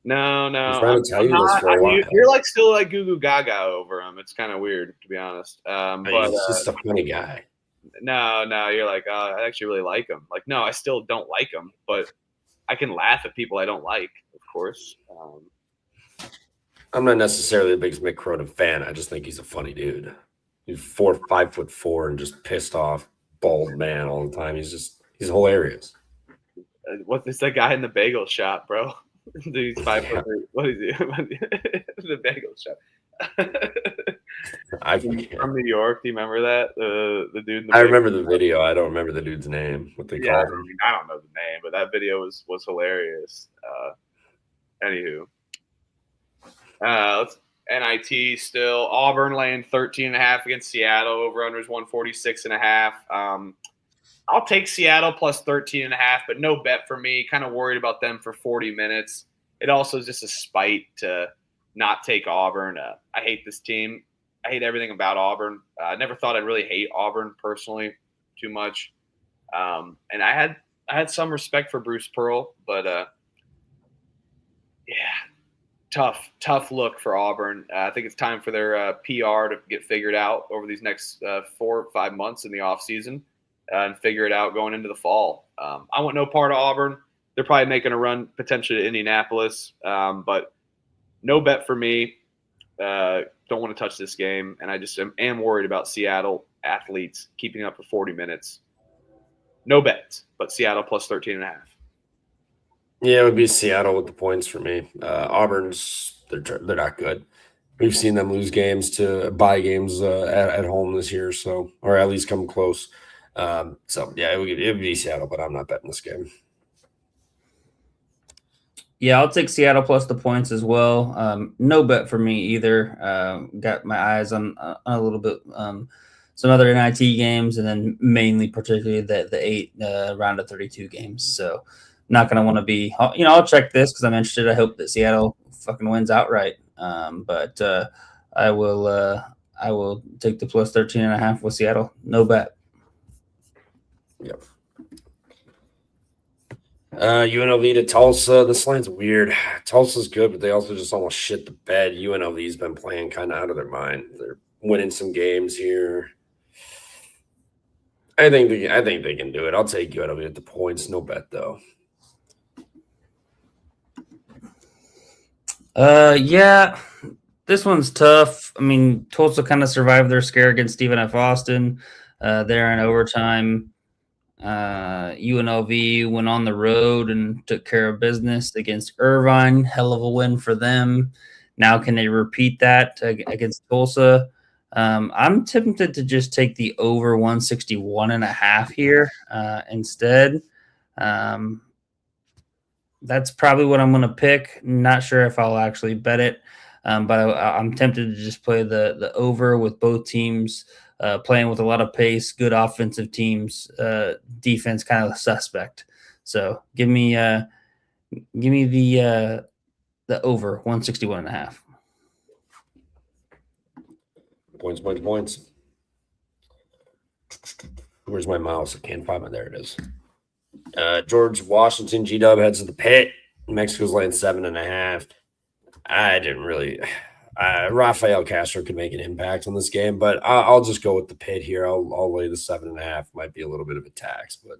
No. I'm trying to tell you this for a while. You're still like goo goo gaga over him. It's kind of weird, to be honest. But he's just a funny guy. No, you're like, I actually really like him. Like, no, I still don't like him, but I can laugh at people I don't like, of course. I'm not necessarily the biggest Mick Cronin fan. I just think he's a funny dude. He's 5'4" and just pissed off, bald man all the time. He's hilarious. What's that guy in the bagel shop, bro? Dude, he's 5'3". What is he? The bagel shop. From New York. Do you remember that? The dude. In the I remember the video. I don't remember the dude's name. What they called him. I don't know the name, but that video was hilarious. Anywho, let's NIT still. Auburn laying 13.5 against Seattle. Over/under is 146.5. I'll take Seattle plus 13.5, but no bet for me. Kind of worried about them for 40 minutes. It also is just a spite to not take Auburn. I hate this team. I hate everything about Auburn. I never thought I'd really hate Auburn personally too much. And I had some respect for Bruce Pearl, but yeah, tough look for Auburn. I think it's time for their PR to get figured out over these next 4 or 5 months in the offseason and figure it out going into the fall. I want no part of Auburn. They're probably making a run potentially to Indianapolis, but no bet for me. Don't want to touch this game, and I just am worried about Seattle athletes keeping up for 40 minutes. No bet, but Seattle plus 13.5. Yeah, it would be Seattle with the points for me. Auburn's they're not good. We've seen them lose games to bye games at home this year, so or at least come close. So yeah, it would be Seattle, but I'm not betting this game. Yeah, I'll take Seattle plus the points as well. No bet for me either. Got my eyes on a little bit some other NIT games, and then mainly particularly the 8 round of 32 games. So not going to want to be, I'll check this because I'm interested. I hope that Seattle fucking wins outright. But I will take the plus 13.5 with Seattle. No bet. Yep. UNLV to Tulsa. This line's weird. Tulsa's good, but they also just almost shit the bed. UNLV's been playing kind of out of their mind. They're winning some games here. I think they can do it. I'll take UNLV at the points. No bet though. Yeah, this one's tough. I mean, Tulsa kind of survived their scare against Stephen F. Austin there in overtime. UNLV went on the road and took care of business against Irvine. Hell of a win for them. Now, can they repeat that against Tulsa? I'm tempted to just take the over 161.5 here instead. That's probably what I'm going to pick. Not sure if I'll actually bet it, but I'm tempted to just play the over with both teams playing with a lot of pace, good offensive teams, defense kind of suspect. So give me the over 161.5. Points. Where's my mouse? I can't find it. There it is. George Washington, G-Dub heads to the pit. Mexico's laying 7.5. I didn't really. Rafael Castro could make an impact on this game, but I'll just go with the pit here. I'll lay the 7.5. Might be a little bit of a tax, but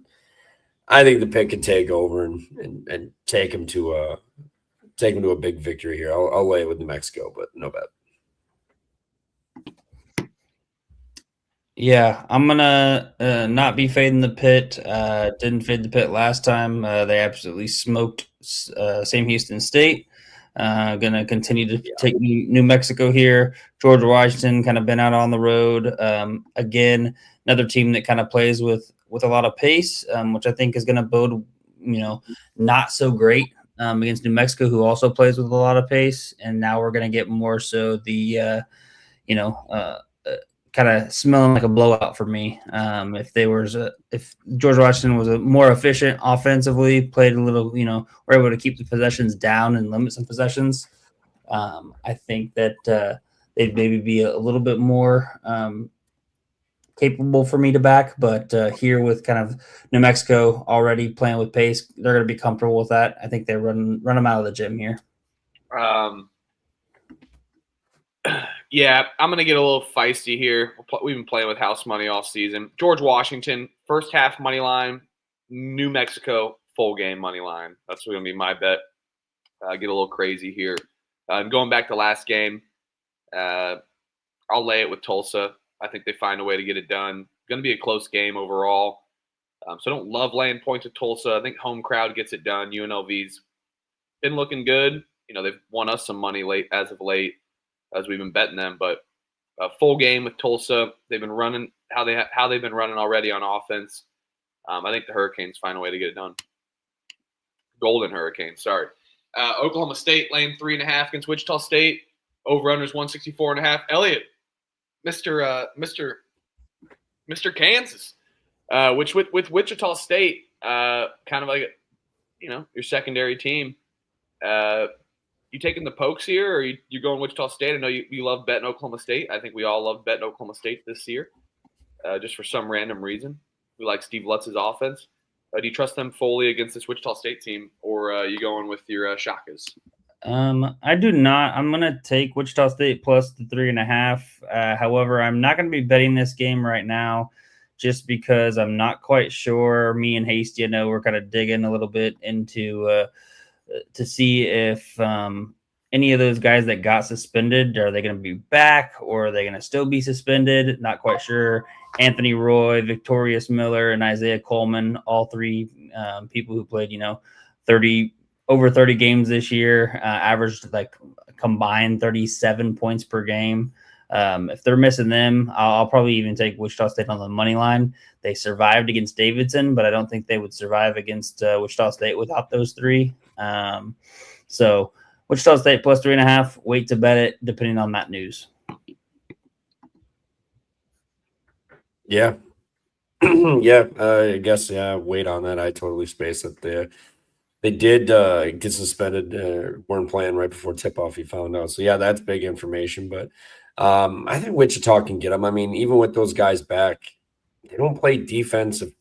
I think the pit could take over and take him to a big victory here. I'll lay it with New Mexico, but no bet. Yeah, I'm gonna not be fading the pit. Didn't fade the pit last time. They absolutely smoked Sam Houston State. Gonna continue to take New Mexico here. George Washington kind of been out on the road. Again, another team that kind of plays with a lot of pace, which I think is going to bode, not so great against New Mexico, who also plays with a lot of pace. And now we're going to get more so the, kind of smelling like a blowout for me. If George Washington was more efficient offensively, played a little, were able to keep the possessions down and limit some possessions, I think that they'd maybe be a little bit more capable for me to back. But here with kind of New Mexico already playing with pace, they're going to be comfortable with that. I think they run them out of the gym here. Yeah, I'm going to get a little feisty here. We've been playing with house money all season. George Washington, first half money line. New Mexico, full game money line. That's going to be my bet. Get a little crazy here. Going back to last game, I'll lay it with Tulsa. I think they find a way to get it done. Going to be a close game overall. So I don't love laying points with Tulsa. I think home crowd gets it done. UNLV's been looking good. They've won us some money as of late, as we've been betting them, but a full game with Tulsa. They've been running how they've been running already on offense. I think the Hurricanes find a way to get it done. Golden Hurricanes, sorry. Oklahoma State laying 3.5 against Wichita State. Over/unders 164.5. Elliot, Mr. Kansas, which with Wichita State, kind of like your secondary team. You taking the pokes here, or you going Wichita State? I know you love betting Oklahoma State. I think we all love betting Oklahoma State this year, just for some random reason. We like Steve Lutz's offense. Do you trust them fully against this Wichita State team, or are you going with your Shakas? I do not. I'm going to take Wichita State plus the 3.5. However, I'm not going to be betting this game right now just because I'm not quite sure. Me and Hasty, we're kind of digging a little bit into to see if any of those guys that got suspended, are they going to be back or are they going to still be suspended? Not quite sure. Anthony Roy, Victorious Miller, and Isaiah Coleman, all three people who played, over 30 games this year, averaged like combined 37 points per game. If they're missing them, I'll probably even take Wichita State on the money line. They survived against Davidson, but I don't think they would survive against Wichita State without those three. So Wichita State plus 3.5. Wait to bet it depending on that news. Yeah. I guess, wait on that. I totally spaced it. They did get suspended, weren't playing right before tip-off, he found out. So, that's big information. But I think Wichita can get them. I mean, even with those guys back, they don't play defensive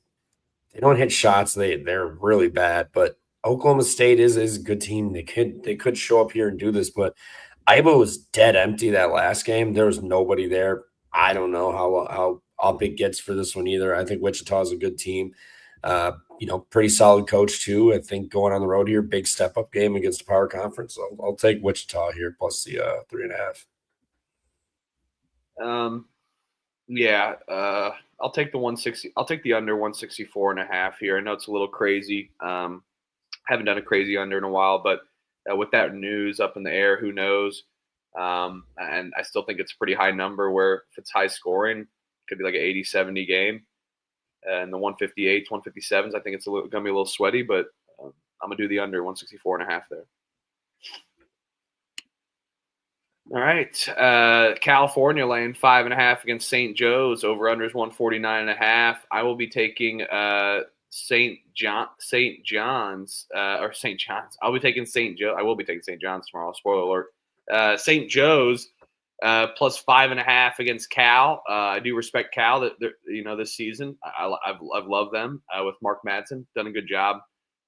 they don't hit shots. They're really bad. But Oklahoma State is a good team. They could show up here and do this, but Iowa was dead empty that last game. There was nobody there. I don't know how up it gets for this one either. I think Wichita is a good team. Pretty solid coach too. I think going on the road here, big step up game against the power conference. I'll take Wichita here plus the 3.5. Yeah, I'll take the 160. I'll take the under 164.5 here. I know it's a little crazy. Haven't done a crazy under in a while, but with that news up in the air, who knows? And I still think it's a pretty high number where if it's high scoring, it could be like an 80-70 game. And the 158s, 157s, I think it's going to be a little sweaty, but I'm going to do the under 164.5 there. All right. California laying 5.5 against St. Joe's. Over under is 149.5. I will be taking St. John's. I'll be taking St. Joe. I will be taking St. John's tomorrow. Spoiler alert. St. Joe's plus 5.5 against Cal. I do respect Cal that this season. I've loved them with Mark Madsen. Done a good job.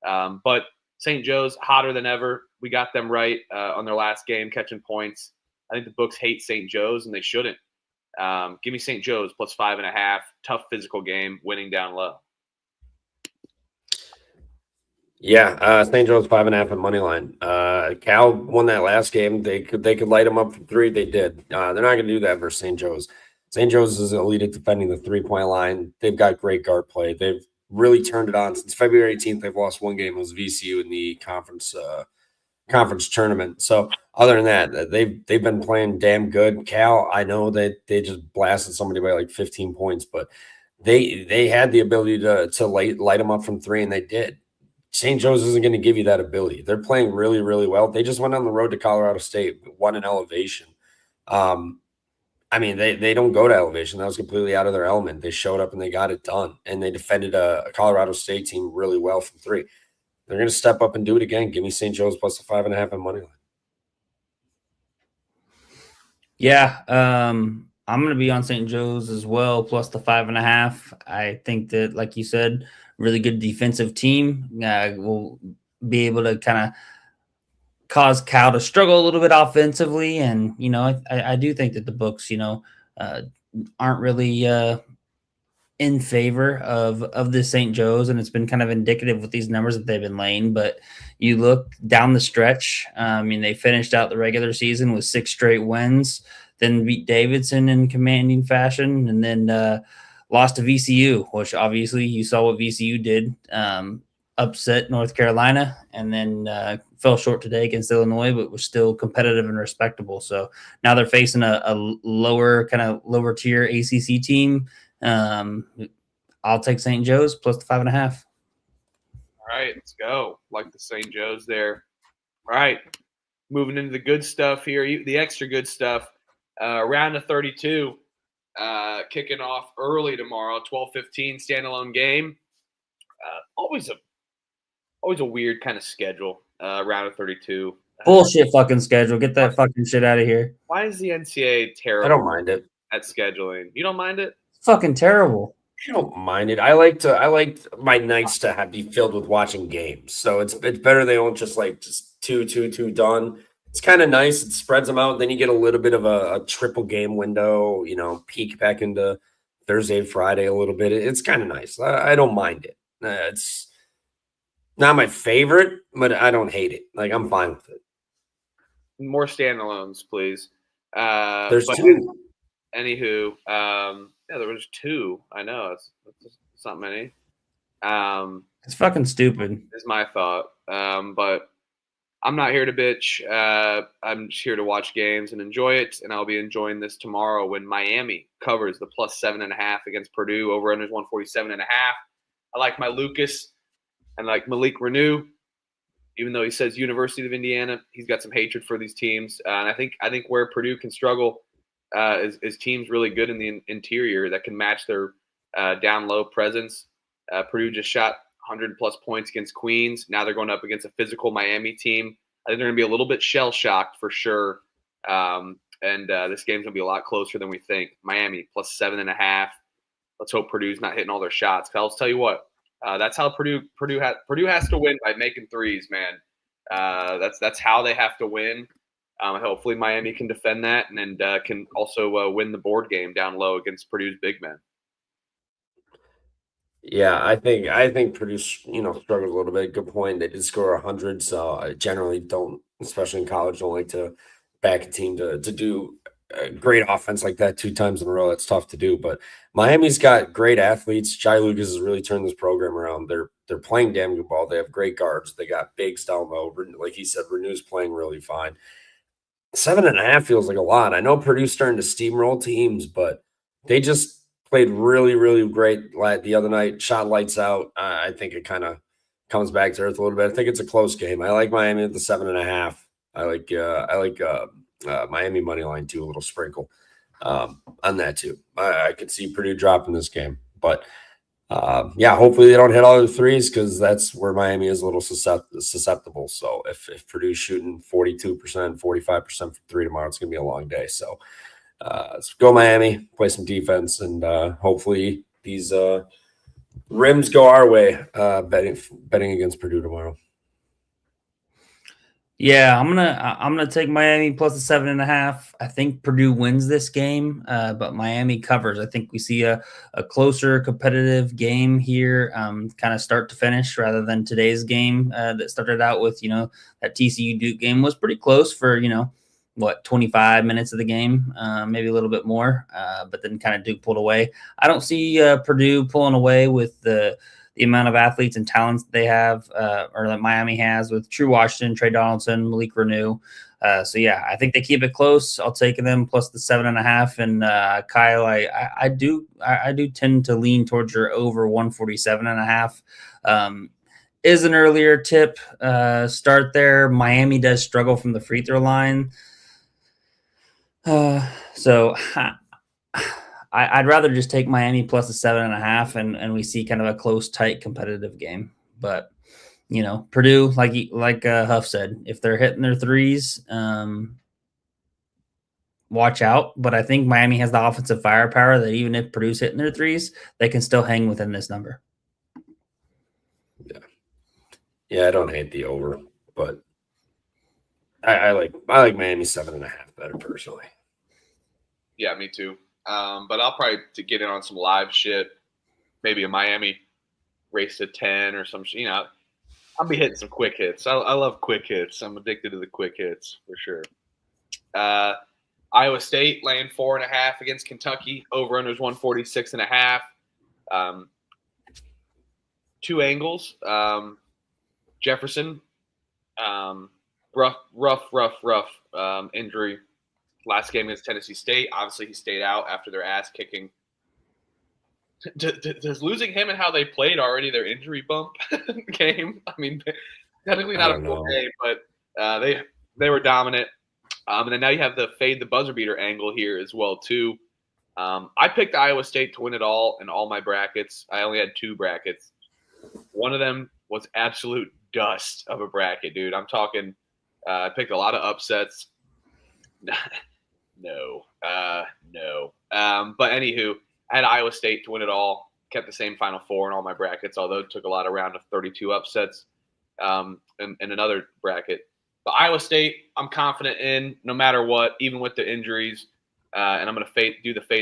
But St. Joe's hotter than ever. We got them right on their last game, catching points. I think the books hate St. Joe's, and they shouldn't. Give me St. Joe's plus 5.5. Tough physical game, winning down low. Yeah, St. Joe's 5.5 at money line. Cal won that last game. They could light them up from three. They did. They're not going to do that versus St. Joe's. St. Joe's is elite at defending the 3-point line. They've got great guard play. They've really turned it on since February 18th. They've lost one game. It was VCU in the conference tournament. So other than that, they've been playing damn good. Cal, I know that they just blasted somebody by like 15 points, but they had the ability to light them up from three, and they did. St. Joe's isn't going to give you that ability. They're playing really, really well. They just went on the road to Colorado State, won an elevation. They don't go to elevation. That was completely out of their element. They showed up and they got it done, and they defended a Colorado State team really well from three. They're going to step up and do it again. Give me St. Joe's plus the 5.5 on money line. Yeah, I'm going to be on St. Joe's as well, plus the 5.5. I think that, like you said, really good defensive team will be able to kind of cause Cal to struggle a little bit offensively. And, I do think that the books, aren't really in favor of the St. Joe's, and it's been kind of indicative with these numbers that they've been laying. But you look down the stretch, they finished out the regular season with 6 straight wins, then beat Davidson in commanding fashion, and then lost to VCU, which obviously you saw what VCU did, upset North Carolina, and then fell short today against Illinois, but was still competitive and respectable. So now they're facing a lower tier ACC team. I'll take St. Joe's plus the 5.5. All right, let's go. Like the St. Joe's there. All right, moving into the good stuff here, the extra good stuff. Round of 32, kicking off early tomorrow, 12:15 standalone game. Always a weird kind of schedule. Round of 32. Bullshit fucking schedule. Get that fucking shit out of here. Why is the NCAA terrible? I don't mind it. At scheduling. You don't mind it? Fucking terrible. I don't mind it. I like my nights to be filled with watching games. So it's better they don't just two done. It's kind of nice. It spreads them out. Then you get a little bit of a triple game window, peek back into Thursday, Friday a little bit. It's kind of nice. I don't mind it. It's not my favorite, but I don't hate it. Like, I'm fine with it. More standalones, please. There's 2. Anywho, there was 2. I know it's not many. It's fucking stupid. Is my thought. But I'm not here to bitch. I'm just here to watch games and enjoy it. And I'll be enjoying this tomorrow when Miami covers the plus 7.5 against Purdue. Over under 147.5. I like my Lucas and like Malik Renew. Even though he says University of Indiana, he's got some hatred for these teams. And I think where Purdue can struggle is teams really good in the interior that can match their down low presence. Purdue just shot 100-plus points against Queens. Now they're going up against a physical Miami team. I think they're going to be a little bit shell-shocked for sure. And this game's going to be a lot closer than we think. Miami plus 7.5. Let's hope Purdue's not hitting all their shots. I'll tell you what, That's how Purdue has to win, by making threes, man. That's how they have to win. Hopefully Miami can defend that and can also win the board game down low against Purdue's big men. Yeah, I think Purdue, struggled a little bit. Good point. They did score 100, so I generally don't, especially in college, don't like to back a team to do a great offense like that 2 times in a row. That's tough to do. But Miami's got great athletes. Jai Lucas has really turned this program around. They're playing damn good ball. They have great guards. They got bigs down low. Like he said, Renew's playing really fine. 7.5 feels like a lot. I know Purdue's starting to steamroll teams, but they just played really, really great the other night. Shot lights out. I think it kind of comes back to earth a little bit. I think it's a close game. I like Miami at the 7.5. I like Miami money line too. A little sprinkle on that too. I could see Purdue dropping this game, but yeah, hopefully they don't hit all the threes because that's where Miami is a little susceptible. So if Purdue's shooting 42%, 45% from three tomorrow, it's gonna be a long day. So let's go Miami, play some defense, and hopefully these rims go our way. Betting against Purdue tomorrow. Yeah, I'm gonna take Miami plus the 7.5. I think Purdue wins this game, but Miami covers. I think we see a closer, competitive game here, kind of start to finish, rather than today's game that started out with that TCU Duke game was pretty close for 25 minutes of the game, maybe a little bit more, but then kind of Duke pulled away. I don't see Purdue pulling away with the amount of athletes and talents they have, or that Miami has with True Washington, Trey Donaldson, Malik Renew. So yeah, I think they keep it close. I'll take them plus the 7.5. And Kyle, I do tend to lean towards your over 147.5. Is an earlier tip. Start there. Miami does struggle from the free throw line. So I'd rather just take Miami plus the 7.5, and we see kind of a close, tight, competitive game. But Purdue, like Huff said, if they're hitting their threes, watch out. But I think Miami has the offensive firepower that even if Purdue's hitting their threes, they can still hang within this number. Yeah, I don't hate the over, but I like Miami 7.5 better personally. Yeah, me too. But I'll probably get in on some live shit, maybe a Miami race to 10 or some shit. I'll be hitting some quick hits. I love quick hits. I'm addicted to the quick hits for sure. Iowa State laying 4.5 against Kentucky. Over/under is 146.5. 2 angles. Jefferson, rough injury. Last game against Tennessee State, obviously he stayed out after their ass kicking. Does losing him and how they played already their injury bump game? I mean, technically not a full game, but they were dominant. And then now you have the fade the buzzer beater angle here as well too. I picked Iowa State to win it all in all my brackets. I only had 2 brackets. One of them was absolute dust of a bracket, dude. I'm talking. I picked a lot of upsets. No. But anywho, I had Iowa State to win it all. Kept the same Final Four in all my brackets, although it took a lot of round of 32 upsets in another bracket. But Iowa State, I'm confident in no matter what, even with the injuries. And I'm going to fade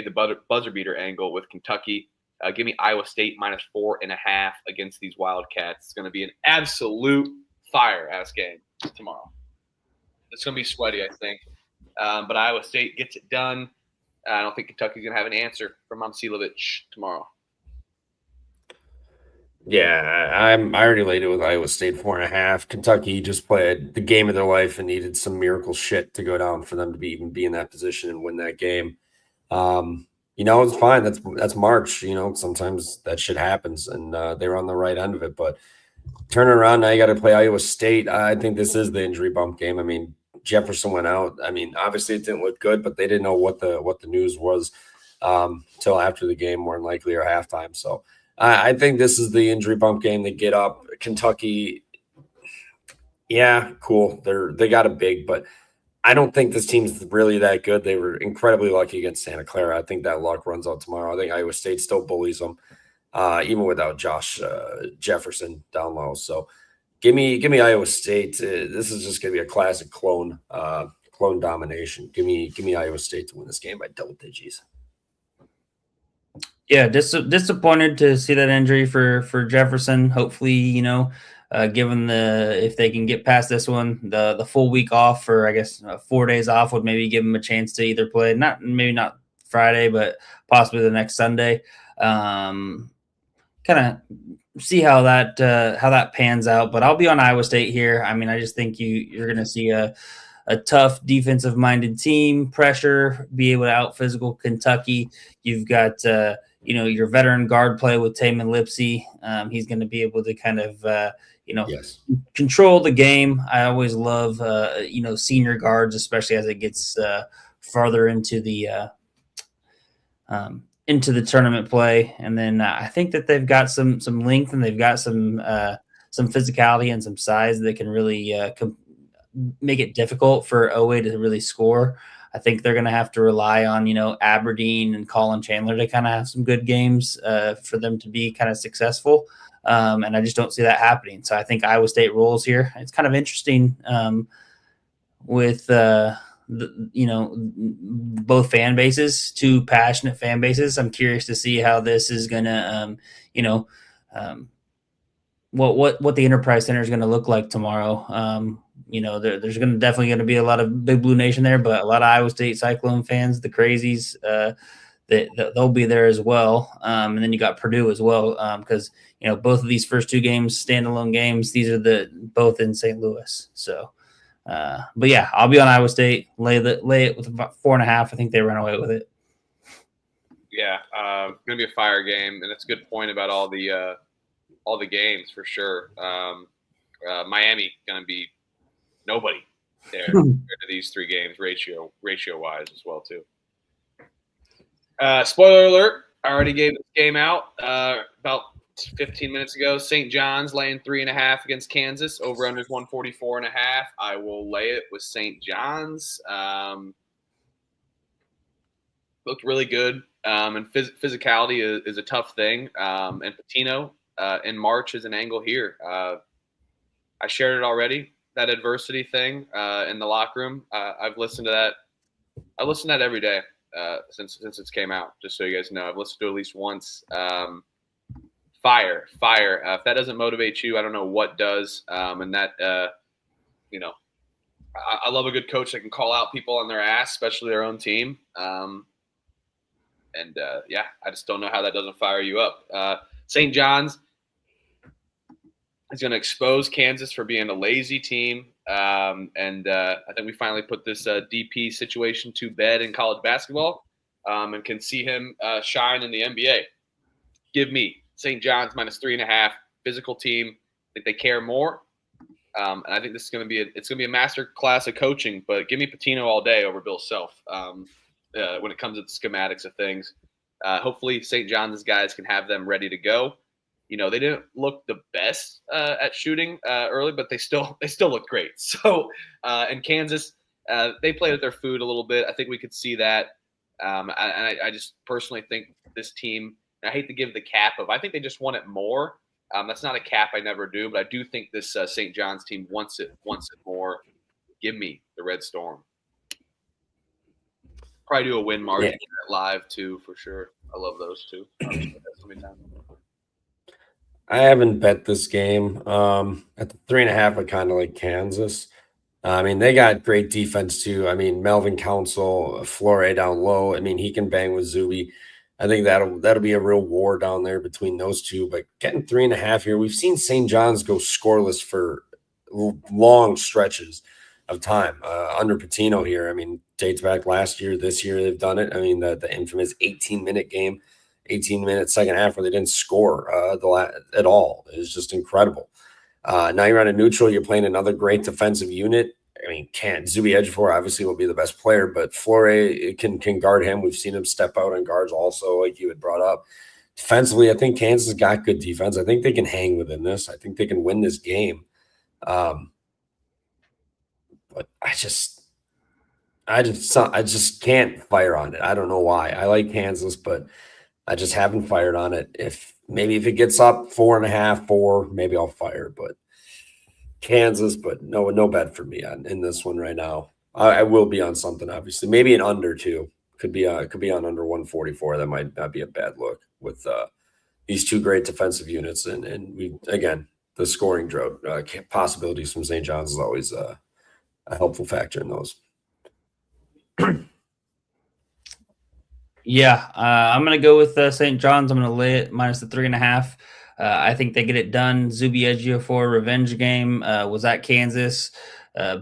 the buzzer beater angle with Kentucky. Give me Iowa State minus 4.5 against these Wildcats. It's going to be an absolute fire-ass game tomorrow. It's going to be sweaty, I think. But Iowa State gets it done. I don't think Kentucky's going to have an answer from Momcilovic tomorrow. Yeah, I already laid it with Iowa State 4.5. Kentucky just played the game of their life and needed some miracle shit to go down for them to even be in that position and win that game. It's fine. That's March. Sometimes that shit happens, and they were on the right end of it. But turn around now, you got to play Iowa State. I think this is the injury bump game. I mean, Jefferson went out. I mean, obviously it didn't look good, but they didn't know what the news was till after the game, more than likely, or halftime. So I think this is the injury bump game. They get up. Kentucky, yeah, cool. They got a big, but I don't think this team's really that good. They were incredibly lucky against Santa Clara. I think that luck runs out tomorrow. I think Iowa State still bullies them. even without Josh Jefferson down low. So give me Iowa State. This is just going to be a classic clone domination. Give me Iowa State to win this game by double digits. Yeah, disappointed to see that injury for Jefferson. Hopefully, given if they can get past this one, the full week off, or I guess 4 days off, would maybe give them a chance to either play maybe not Friday, but possibly the next Sunday. Kind of see how that pans out. But I'll be on Iowa State here. I mean, I just think you're going to see a tough defensive-minded team, pressure, be able to out-physical Kentucky. You've got your veteran guard play with Taman Lipsey. He's going to be able to kind of Yes. control the game. I always love senior guards, especially as it gets farther into the tournament play. And then I think that they've got some length, and they've got some physicality and some size that can really make it difficult for OA to really score. I think they're going to have to rely on, Aberdeen and Colin Chandler to kind of have some good games for them to be kind of successful. And I just don't see that happening. So I think Iowa State rolls here. It's kind of interesting with both fan bases, two passionate fan bases. I'm curious to see how this is going to, what the Enterprise Center is going to look like tomorrow. There's definitely going to be a lot of Big Blue Nation there, but a lot of Iowa State Cyclone fans, the crazies, they'll be there as well. And then you got Purdue as well, because both of these first two games, standalone games, these are both in St. Louis. So, but yeah, I'll be on Iowa State. Lay it with about 4.5. I think they run away with it. Yeah, going to be a fire game, and it's a good point about all the games for sure. Miami going to be nobody there compared to these three games ratio wise as well too. Spoiler alert! I already gave this game out about 15 minutes ago. St. John's laying 3.5 against Kansas. Over under 144.5. I will lay it with St. John's. Looked really good. And physicality is a tough thing. And Patino in March is an angle here. I shared it already. That adversity thing in the locker room. I've listened to that. I listen to that every day since it's came out. Just so you guys know, I've listened to it at least once. Fire. If that doesn't motivate you, I don't know what does. And that, I love a good coach that can call out people on their ass, especially their own team. I just don't know how that doesn't fire you up. St. John's is going to expose Kansas for being a lazy team. I think we finally put this DP situation to bed in college basketball and can see him shine in the NBA. Give me St. John's -3.5, physical team. I think they care more. And I think this is going to be a master class of coaching, but give me Patino all day over Bill Self when it comes to the schematics of things. Hopefully St. John's guys can have them ready to go. They didn't look the best at shooting early, but they still look great. So, and Kansas, they played with their food a little bit. I think we could see that. I just personally think this team, I hate to give the cap of, I think they just want it more. That's not a cap I never do, but I do think this St. John's team wants it more. Give me the Red Storm. Probably do a win margin live too, for sure. I love those two. I haven't bet this game. At the 3.5, I kind of like Kansas. I mean, they got great defense too. I mean, Melvin Council, Flore down low. I mean, he can bang with Zuby. I think that'll be a real war down there between those two. But getting 3.5 here, we've seen St. John's go scoreless for long stretches of time under Patino here. I mean, dates back last year, this year they've done it. I mean, the infamous 18-minute game. 18-minute second half where they didn't score at all. It was just incredible. Now you're on a neutral. You're playing another great defensive unit. I mean, Zuby Ejiofor obviously will be the best player, but Flore can guard him. We've seen him step out on guards also, like you had brought up. Defensively, I think Kansas has got good defense. I think they can hang within this. I think they can win this game. But I just can't fire on it. I don't know why. I like Kansas, but I just haven't fired on it. If it gets up 4.5, 4, maybe I'll fire. But Kansas, but no bet for me in this one right now. I will be on something, obviously. Maybe an under too. Could be on under 144. That might not be a bad look with these two great defensive units, and we again the scoring drought possibilities from St. John's is always a helpful factor in those. Yeah, I'm going to go with St. John's. I'm going to lay it minus the 3.5. I think they get it done. Zuby Ejiofor revenge game was at Kansas.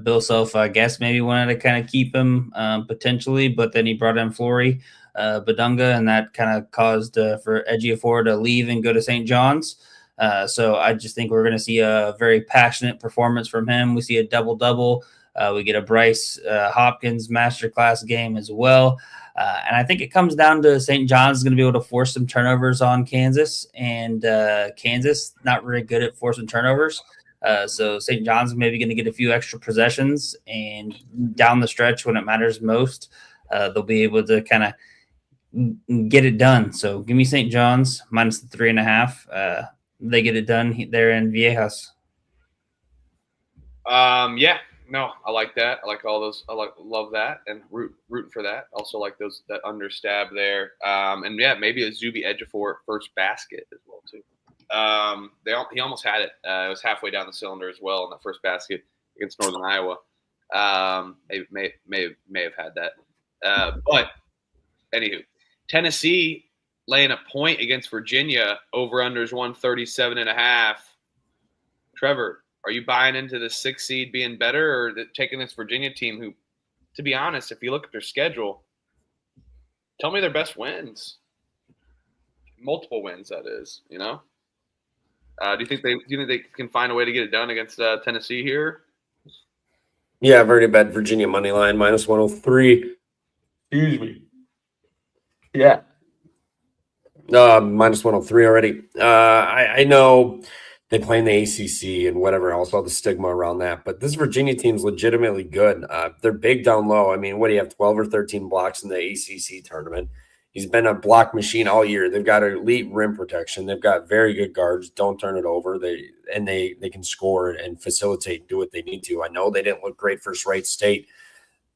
Bill Self, I guess, maybe wanted to kind of keep him potentially, but then he brought in Flory Badunga, and that kind of caused for Ejiofor to leave and go to St. John's. So I just think we're going to see a very passionate performance from him. We see a double-double. We get a Bryce Hopkins masterclass game as well. And I think it comes down to St. John's is going to be able to force some turnovers on Kansas, and Kansas not really good at forcing turnovers. So St. John's is maybe going to get a few extra possessions, and down the stretch when it matters most, they'll be able to kind of get it done. So give me St. John's minus the 3.5. They get it done there in Viejas. Yeah. No, I like that. I like all those. Love that, and rooting for that. Also like that under stab there. And yeah, maybe a Zuby Ejiofor first basket as well too. He almost had it. It was halfway down the cylinder as well in that first basket against Northern Iowa. May have had that. But anywho, Tennessee laying a point against Virginia. Over unders 137.5. Trevor, are you buying into the 6th seed being better, or taking this Virginia team who, to be honest, if you look at their schedule, tell me their best wins. Multiple wins, that is, you know? Do you think they can find a way to get it done against Tennessee here? Yeah, I've already bet Virginia money line minus 103. Excuse me. Yeah. Minus 103 already. I know they play in the ACC and whatever else, all the stigma around that. But this Virginia team's legitimately good. They're big down low. I mean, what do you have, 12 or 13 blocks in the ACC tournament? He's been a block machine all year. They've got elite rim protection. They've got very good guards. Don't turn it over. They can score and facilitate, do what they need to. I know they didn't look great versus Wright State,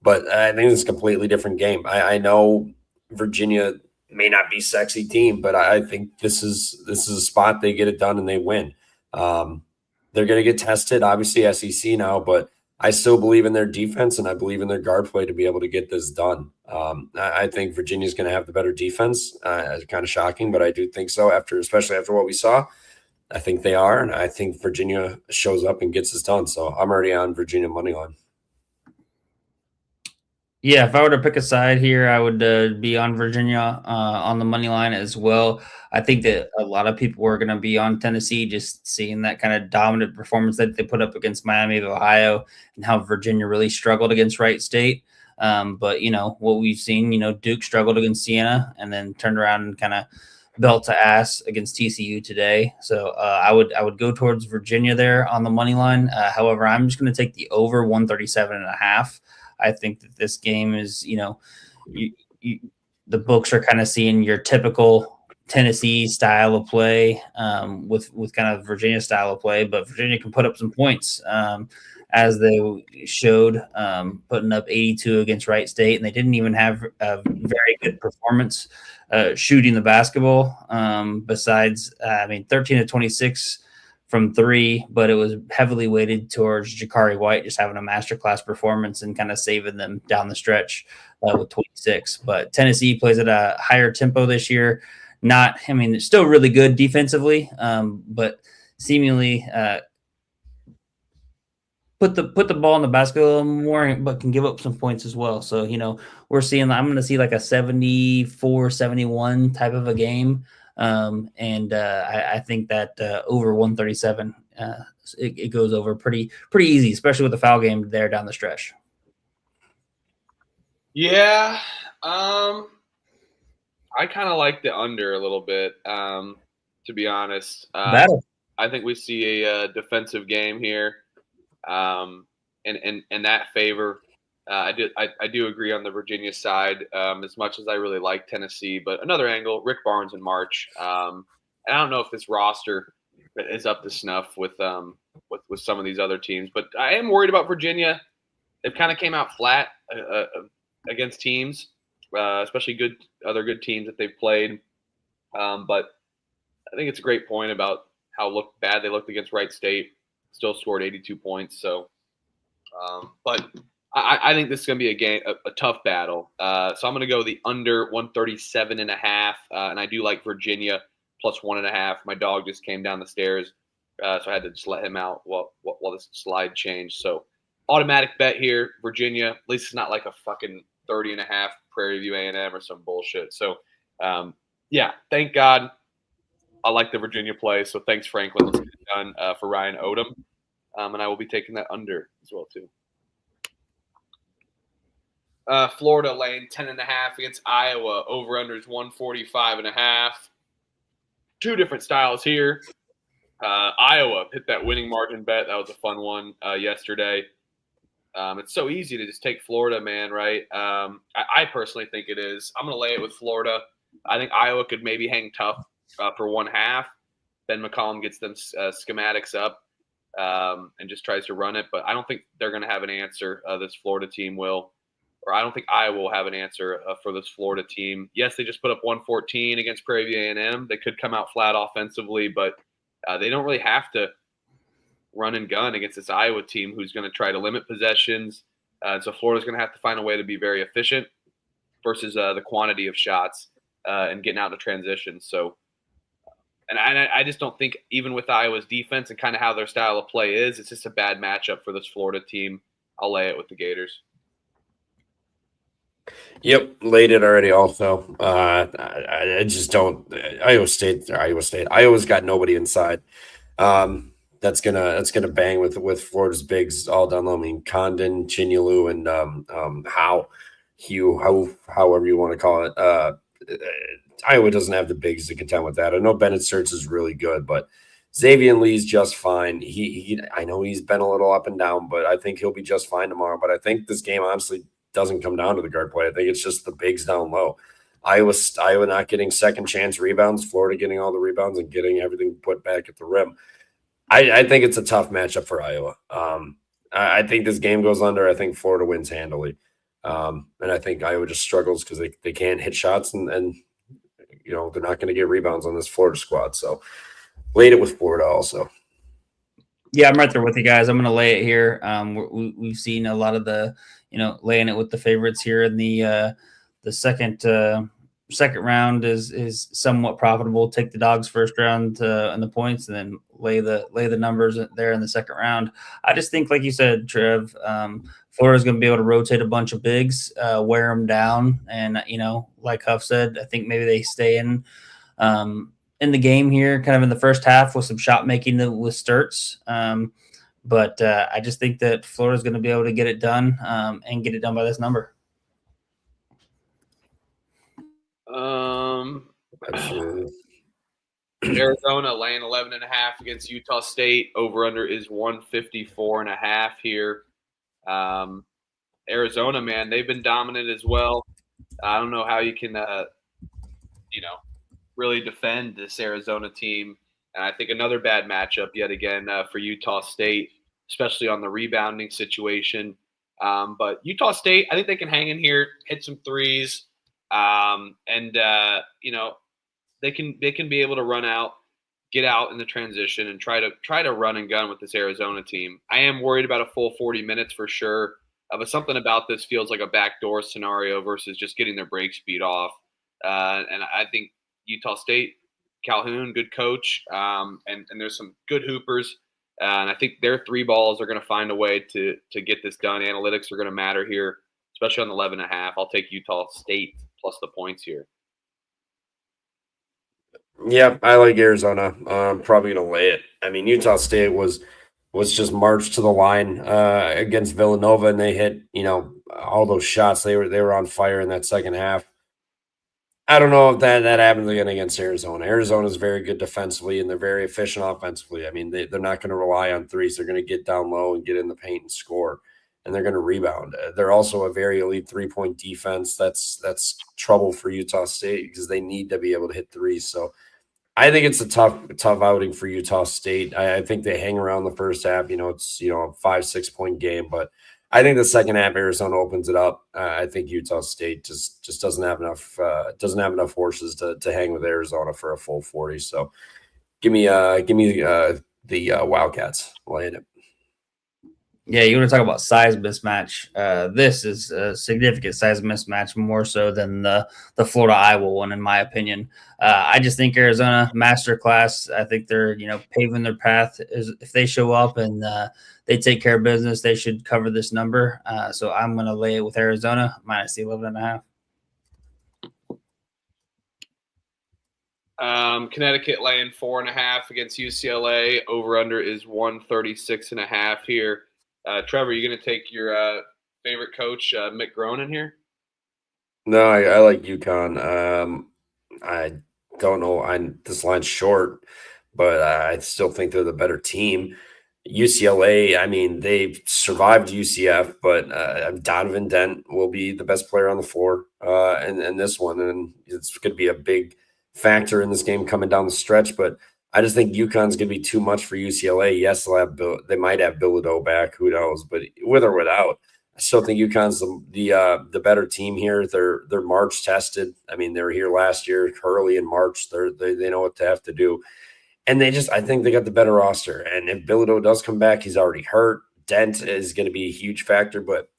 but I think it's a completely different game. I know Virginia may not be sexy team, but I think this is a spot they get it done and they win. They're going to get tested, obviously SEC now, but I still believe in their defense and I believe in their guard play to be able to get this done. I think Virginia's going to have the better defense. It's kind of shocking, but I do think so, especially after what we saw. I think they are, and I think Virginia shows up and gets this done. So I'm already on Virginia money line. Yeah, if I were to pick a side here, I would be on Virginia on the money line as well. I think that a lot of people are going to be on Tennessee, just seeing that kind of dominant performance that they put up against Miami of Ohio and how Virginia really struggled against Wright State. But, what we've seen, Duke struggled against Siena and then turned around and kind of belt to ass against TCU today. So I would go towards Virginia there on the money line. However, I'm just going to take the over 137.5. I think that this game is, the books are kind of seeing your typical Tennessee style of play with kind of Virginia style of play, but Virginia can put up some points as they showed, putting up 82 against Wright State, and they didn't even have a very good performance shooting the basketball. Besides, 13 to 26 from 3, but it was heavily weighted towards Jakari White just having a masterclass performance and kind of saving them down the stretch with 26. But Tennessee plays at a higher tempo this year. It's still really good defensively, but seemingly put the ball in the basket a little more, but can give up some points as well. So, we're seeing, I'm going to see like a 74-71 type of a game. I think that over 137, it goes over pretty easy, especially with the foul game there down the stretch. Yeah, I kind of like the under a little bit, to be honest. I think we see a defensive game here, in that favor. I do agree on the Virginia side, as much as I really like Tennessee. But another angle, Rick Barnes in March. And I don't know if this roster is up to snuff with some of these other teams. But I am worried about Virginia. They've kind of came out flat against teams, especially other good teams that they've played. But I think it's a great point about how bad they looked against Wright State. Still scored 82 points. So, but I think this is going to be a tough battle. So I'm going to go the under 137.5, and I do like Virginia plus 1.5. My dog just came down the stairs, so I had to just let him out while this slide changed. So automatic bet here, Virginia. At least it's not like a fucking 30.5 Prairie View A&M or some bullshit. So yeah, thank God. I like the Virginia play. So thanks, Franklin. Let's get it done for Ryan Odom, and I will be taking that under as well too. Florida laying 10.5 against Iowa. Over-under is 145.5. Two different styles here. Iowa hit that winning margin bet. That was a fun one yesterday. It's so easy to just take Florida, man, right? I personally think it is. I'm going to lay it with Florida. I think Iowa could maybe hang tough for 1/2. Ben McCollum gets them schematics up and just tries to run it. But I don't think they're going to have an answer. This Florida team will. Or I don't think Iowa will have an answer for this Florida team. Yes, they just put up 114 against Prairie View A&M. They could come out flat offensively, but they don't really have to run and gun against this Iowa team who's going to try to limit possessions. So Florida's going to have to find a way to be very efficient versus the quantity of shots and getting out in transition. So, and I just don't think, even with Iowa's defense and kind of how their style of play is, it's just a bad matchup for this Florida team. I'll lay it with the Gators. Yep, laid it already. Also, I just don't. Iowa State. Iowa's got nobody inside. That's gonna bang with Florida's bigs all down low. I mean, Condon, Chinyalu, and however you want to call it. Iowa doesn't have the bigs to contend with that. I know Bennett Search is really good, but Xavier Lee's just fine. I know he's been a little up and down, but I think he'll be just fine tomorrow. But I think this game honestly doesn't come down to the guard play. I think it's just the bigs down low. Iowa not getting second chance rebounds, Florida getting all the rebounds and getting everything put back at the rim. I think it's a tough matchup for Iowa. I think this game goes under. I think Florida wins handily. And I think Iowa just struggles because they can't hit shots and you know, they're not going to get rebounds on this Florida squad. So laid it with Florida also. Yeah, I'm right there with you guys. I'm going to lay it here. We've seen a lot of the, laying it with the favorites here in the second round is somewhat profitable. Take the dogs first round and the points, and then lay the numbers there in the second round. I just think, like you said, Trev, Florida's going to be able to rotate a bunch of bigs, wear them down, and like Huff said, I think maybe they stay in the game here, kind of in the first half with some shot making with Sturts. But I just think that Florida's going to be able to get it done and get it done by this number. Absolutely. Arizona laying 11.5 against Utah State. Over under is 154.5 here. Arizona, man, they've been dominant as well. I don't know how you can, really defend this Arizona team. And I think another bad matchup yet again for Utah State, especially on the rebounding situation. But Utah State, I think they can hang in here, hit some threes, and they can be able to run out, get out in the transition, and try to run and gun with this Arizona team. I am worried about a full 40 minutes for sure. But something about this feels like a backdoor scenario versus just getting their break speed off. And I think Utah State, Calhoun, good coach, and there's some good hoopers. And I think their three balls are going to find a way to get this done. Analytics are going to matter here, especially on the 11.5. I'll take Utah State plus the points here. Yeah, I like Arizona. I'm probably going to lay it. I mean, Utah State was just marched to the line against Villanova, and they hit, all those shots. They were on fire in that second half. I don't know if that happens again against Arizona. Arizona is very good defensively, and they're very efficient offensively. I mean, they're not going to rely on threes. They're going to get down low and get in the paint and score. and they're going to rebound. They're also a very elite 3-point defense. That's trouble for Utah State because they need to be able to hit threes. So I think it's a tough outing for Utah State. I think they hang around the first half. It's a 5-6 point game, but I think the second half Arizona opens it up. I think Utah State just doesn't have enough horses to hang with Arizona for a full 40. So give me the Wildcats laying it. Yeah, you want to talk about size mismatch. This is a significant size mismatch, more so than the Florida-Iowa one, in my opinion. I just think Arizona masterclass. I think they're paving their path. If they show up and they take care of business, they should cover this number. So I'm going to lay it with Arizona minus the 11.5. Connecticut laying 4.5 against UCLA. Over/under is 136.5 here. Trevor, you going to take your favorite coach, Mick Cronin, here? No, I like UConn. I don't know. This line's short, but I still think they're the better team. UCLA, I mean, they've survived UCF, but Donovan Dent will be the best player on the floor in this one, and it's going to be a big factor in this game coming down the stretch. But I just think UConn's going to be too much for UCLA. Yes, they might have Bilodeau back, who knows? But with or without, I still think UConn's the better team here. They're March tested. I mean, they were here last year, early in March. They know what they have to do, and I think they got the better roster. And if Bilodeau does come back, he's already hurt. Dent is going to be a huge factor, but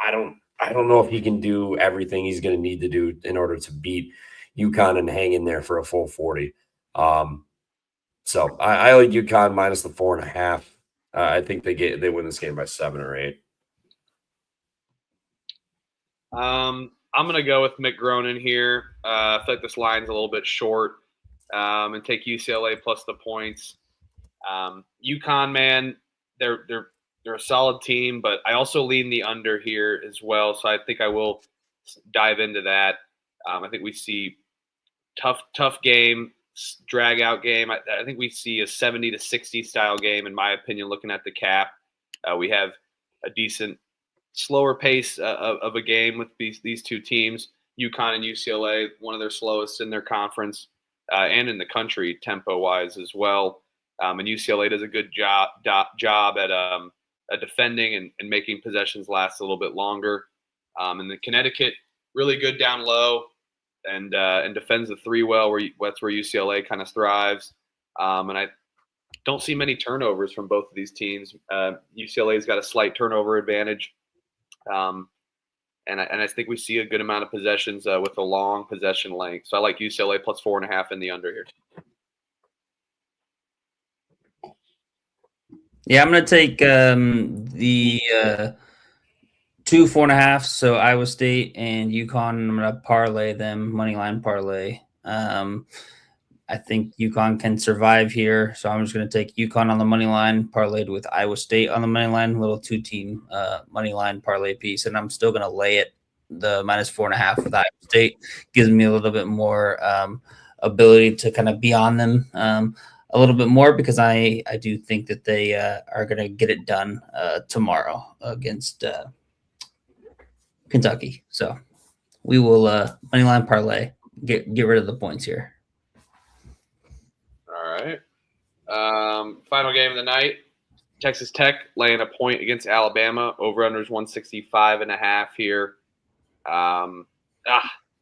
I don't know if he can do everything he's going to need to do in order to beat UConn and hang in there for a full 40. So I like UConn minus the 4.5. I think they win this game by 7 or 8. I'm going to go with Mick Cronin here. I feel like this line's a little bit short, and take UCLA plus the points. UConn, man, they're a solid team, but I also lean the under here as well. So I think I will dive into that. I think we see tough game, drag out game. I think we see a 70-60 style game, in my opinion, looking at the cap. We have a decent slower pace of a game with these two teams. UConn and UCLA, one of their slowest in their conference and in the country tempo-wise as well. And UCLA does a good job at defending and making possessions last a little bit longer. And the Connecticut, really good down low and defends the three well. That's where UCLA kind of thrives. And I don't see many turnovers from both of these teams. UCLA's got a slight turnover advantage. And I think we see a good amount of possessions with a long possession length. So I like UCLA plus 4.5 in the under here. Yeah, I'm going to take the 2 4.5. So Iowa State and UConn. I'm going to parlay them, money line parlay. I think UConn can survive here, so I'm just going to take UConn on the money line, parlayed with Iowa State on the money line, little 2-team money line parlay piece, and I'm still going to lay it the minus 4.5 with Iowa State. Gives me a little bit more ability to kind of be on them a little bit more, because I do think that they are going to get it done tomorrow against Kentucky. So we will money line parlay, get rid of the points here. All right. Final game of the night. Texas Tech laying a point against Alabama. Over/under is 165.5 here.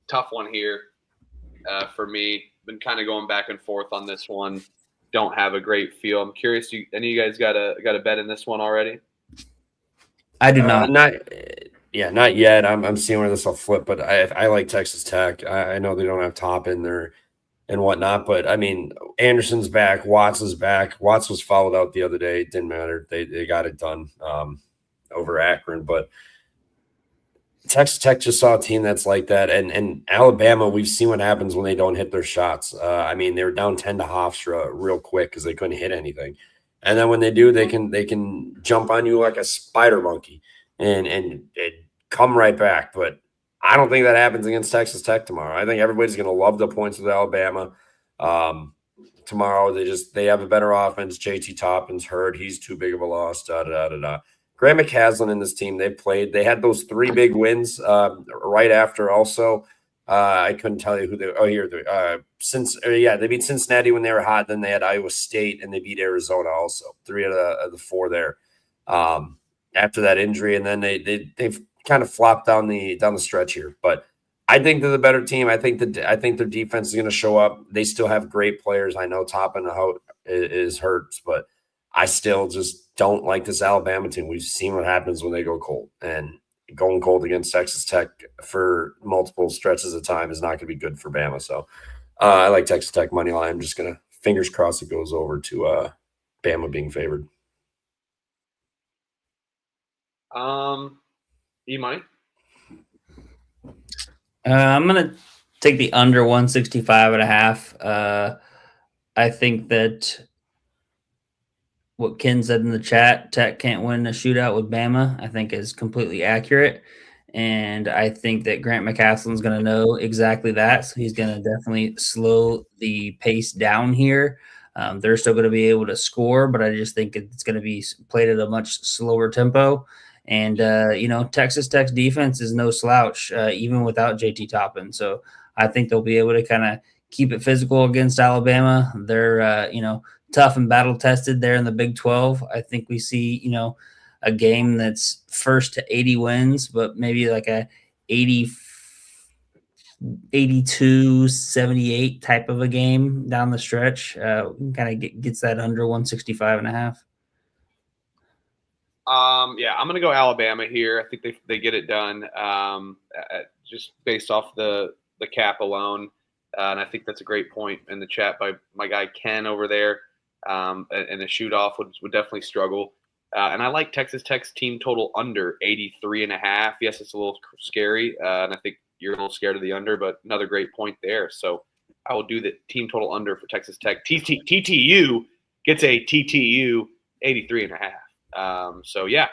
Tough one here for me. Been kind of going back and forth on this one. Don't have a great feel. I'm curious. Any of you guys got a bet in this one already? I do not. Not yet. I'm seeing where this will flip, but I like Texas Tech. I know they don't have Top in there and whatnot, but I mean, Anderson's back, Watts is back. Watts was fouled out the other day. It didn't matter. They got it done over Akron, but Texas Tech just saw a team that's like that. And Alabama, we've seen what happens when they don't hit their shots. I mean, they were down 10 to Hofstra real quick because they couldn't hit anything. And then when they do, they can jump on you like a spider monkey and come right back. But I don't think that happens against Texas Tech tomorrow. I think everybody's going to love the points with Alabama. Tomorrow, they have a better offense. JT Toppin's hurt. He's too big of a loss. Great Grant McCasland and this team, they had those 3 big wins right after also. I couldn't tell you who they beat Cincinnati when they were hot. Then they had Iowa State and they beat Arizona also. 3 of the 4 there after that injury, and then they've kind of flopped down the stretch here. But I think they're the better team. I think their defense is going to show up. They still have great players. I know Toppin is hurt, but I still just don't like this Alabama team. We've seen what happens when they go cold, and going cold against Texas Tech for multiple stretches of time is not going to be good for Bama. So I like Texas Tech money line. I'm just going to fingers crossed it goes over to Bama being favored. E-money? I'm going to take the under 165.5. I think that what Ken said in the chat, Tech can't win a shootout with Bama, I think is completely accurate. And I think that Grant McCasland's going to know exactly that. So he's going to definitely slow the pace down here. They're still going to be able to score, but I just think it's going to be played at a much slower tempo. And, Texas Tech's defense is no slouch, even without JT Toppin. So I think they'll be able to kind of keep it physical against Alabama. They're, tough and battle tested there in the Big 12. I think we see, a game that's first to 80 wins, but maybe like a 82, 78 type of a game down the stretch. Kind of gets that under 165.5. Yeah, I'm going to go Alabama here. I think they get it done just based off the cap alone. And I think that's a great point in the chat by my guy Ken over there. And a shoot-off would definitely struggle. And I like Texas Tech's team total under 83.5. Yes, it's a little scary, and I think you're a little scared of the under, but another great point there. So I will do the team total under for Texas Tech. TTU gets a TTU 83.5. So, yeah,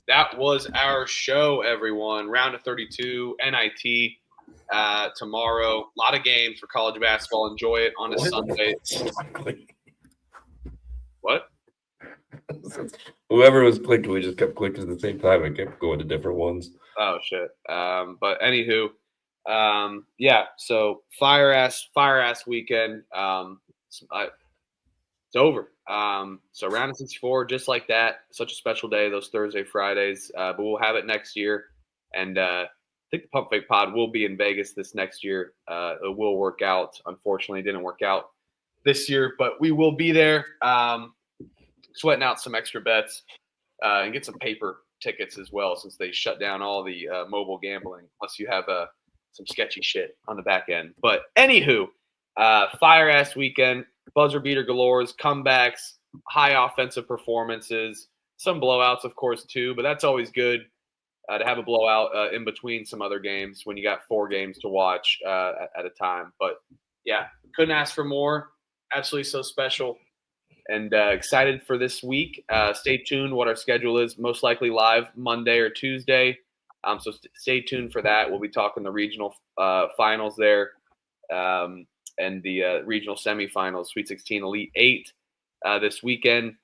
that was our show, everyone. Round of 32, NIT tomorrow. A lot of games for college basketball. Enjoy it on a Sunday. What? Whoever was clicking, we just kept clicking at the same time and kept going to different ones. Oh shit. But anywho, yeah. So fire ass weekend. It's over. So round of 64, just like that. Such a special day. Those Thursday, Fridays. But we'll have it next year, and I think the Pump Fake Pod will be in Vegas this next year. It will work out. Unfortunately, it didn't work out this year, but we will be there. Sweating out some extra bets and get some paper tickets as well, since they shut down all the mobile gambling unless you have some sketchy shit on the back end. But anywho, fire ass weekend, buzzer beater galores, comebacks, high offensive performances, some blowouts of course too, but that's always good to have a blowout in between some other games when you got 4 games to watch at a time. But yeah, couldn't ask for more. Absolutely so special. And excited for this week. Stay tuned what our schedule is. Most likely live Monday or Tuesday. So stay tuned for that. We'll be talking the regional finals there and the regional semifinals, Sweet 16, Elite 8 this weekend,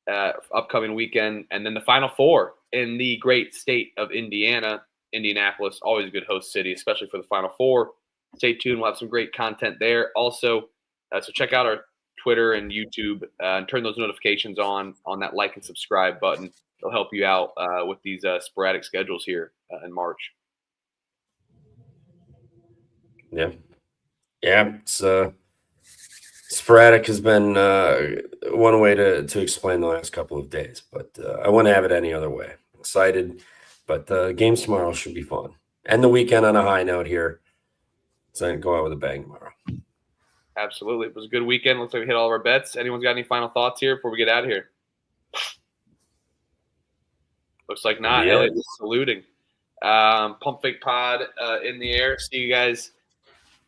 upcoming weekend. And then the Final Four in the great state of Indiana, Indianapolis. Always a good host city, especially for the Final Four. Stay tuned. We'll have some great content there. Also, so check out our Twitter and YouTube, and turn those notifications on that like and subscribe button. It'll help you out with these sporadic schedules here in March. Yeah. It's sporadic has been one way to explain the last couple of days, but I wouldn't have it any other way. Excited, but the games tomorrow should be fun. End the weekend on a high note here. So go out with a bang tomorrow. Absolutely. It was a good weekend. Looks like we hit all of our bets. Anyone's got any final thoughts here before we get out of here? Looks like not. Yeah. Elliot is saluting. Pump Fake Pod in the air. See you guys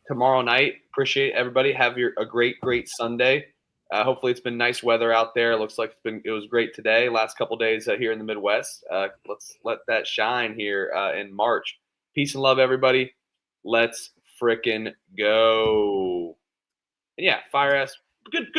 tomorrow night. Appreciate everybody. Have a great Sunday. Hopefully it's been nice weather out there. It looks like it was great today. Last couple days here in the Midwest. Let's let that shine here in March. Peace and love, everybody. Let's frickin' go. And yeah, fire ass. Good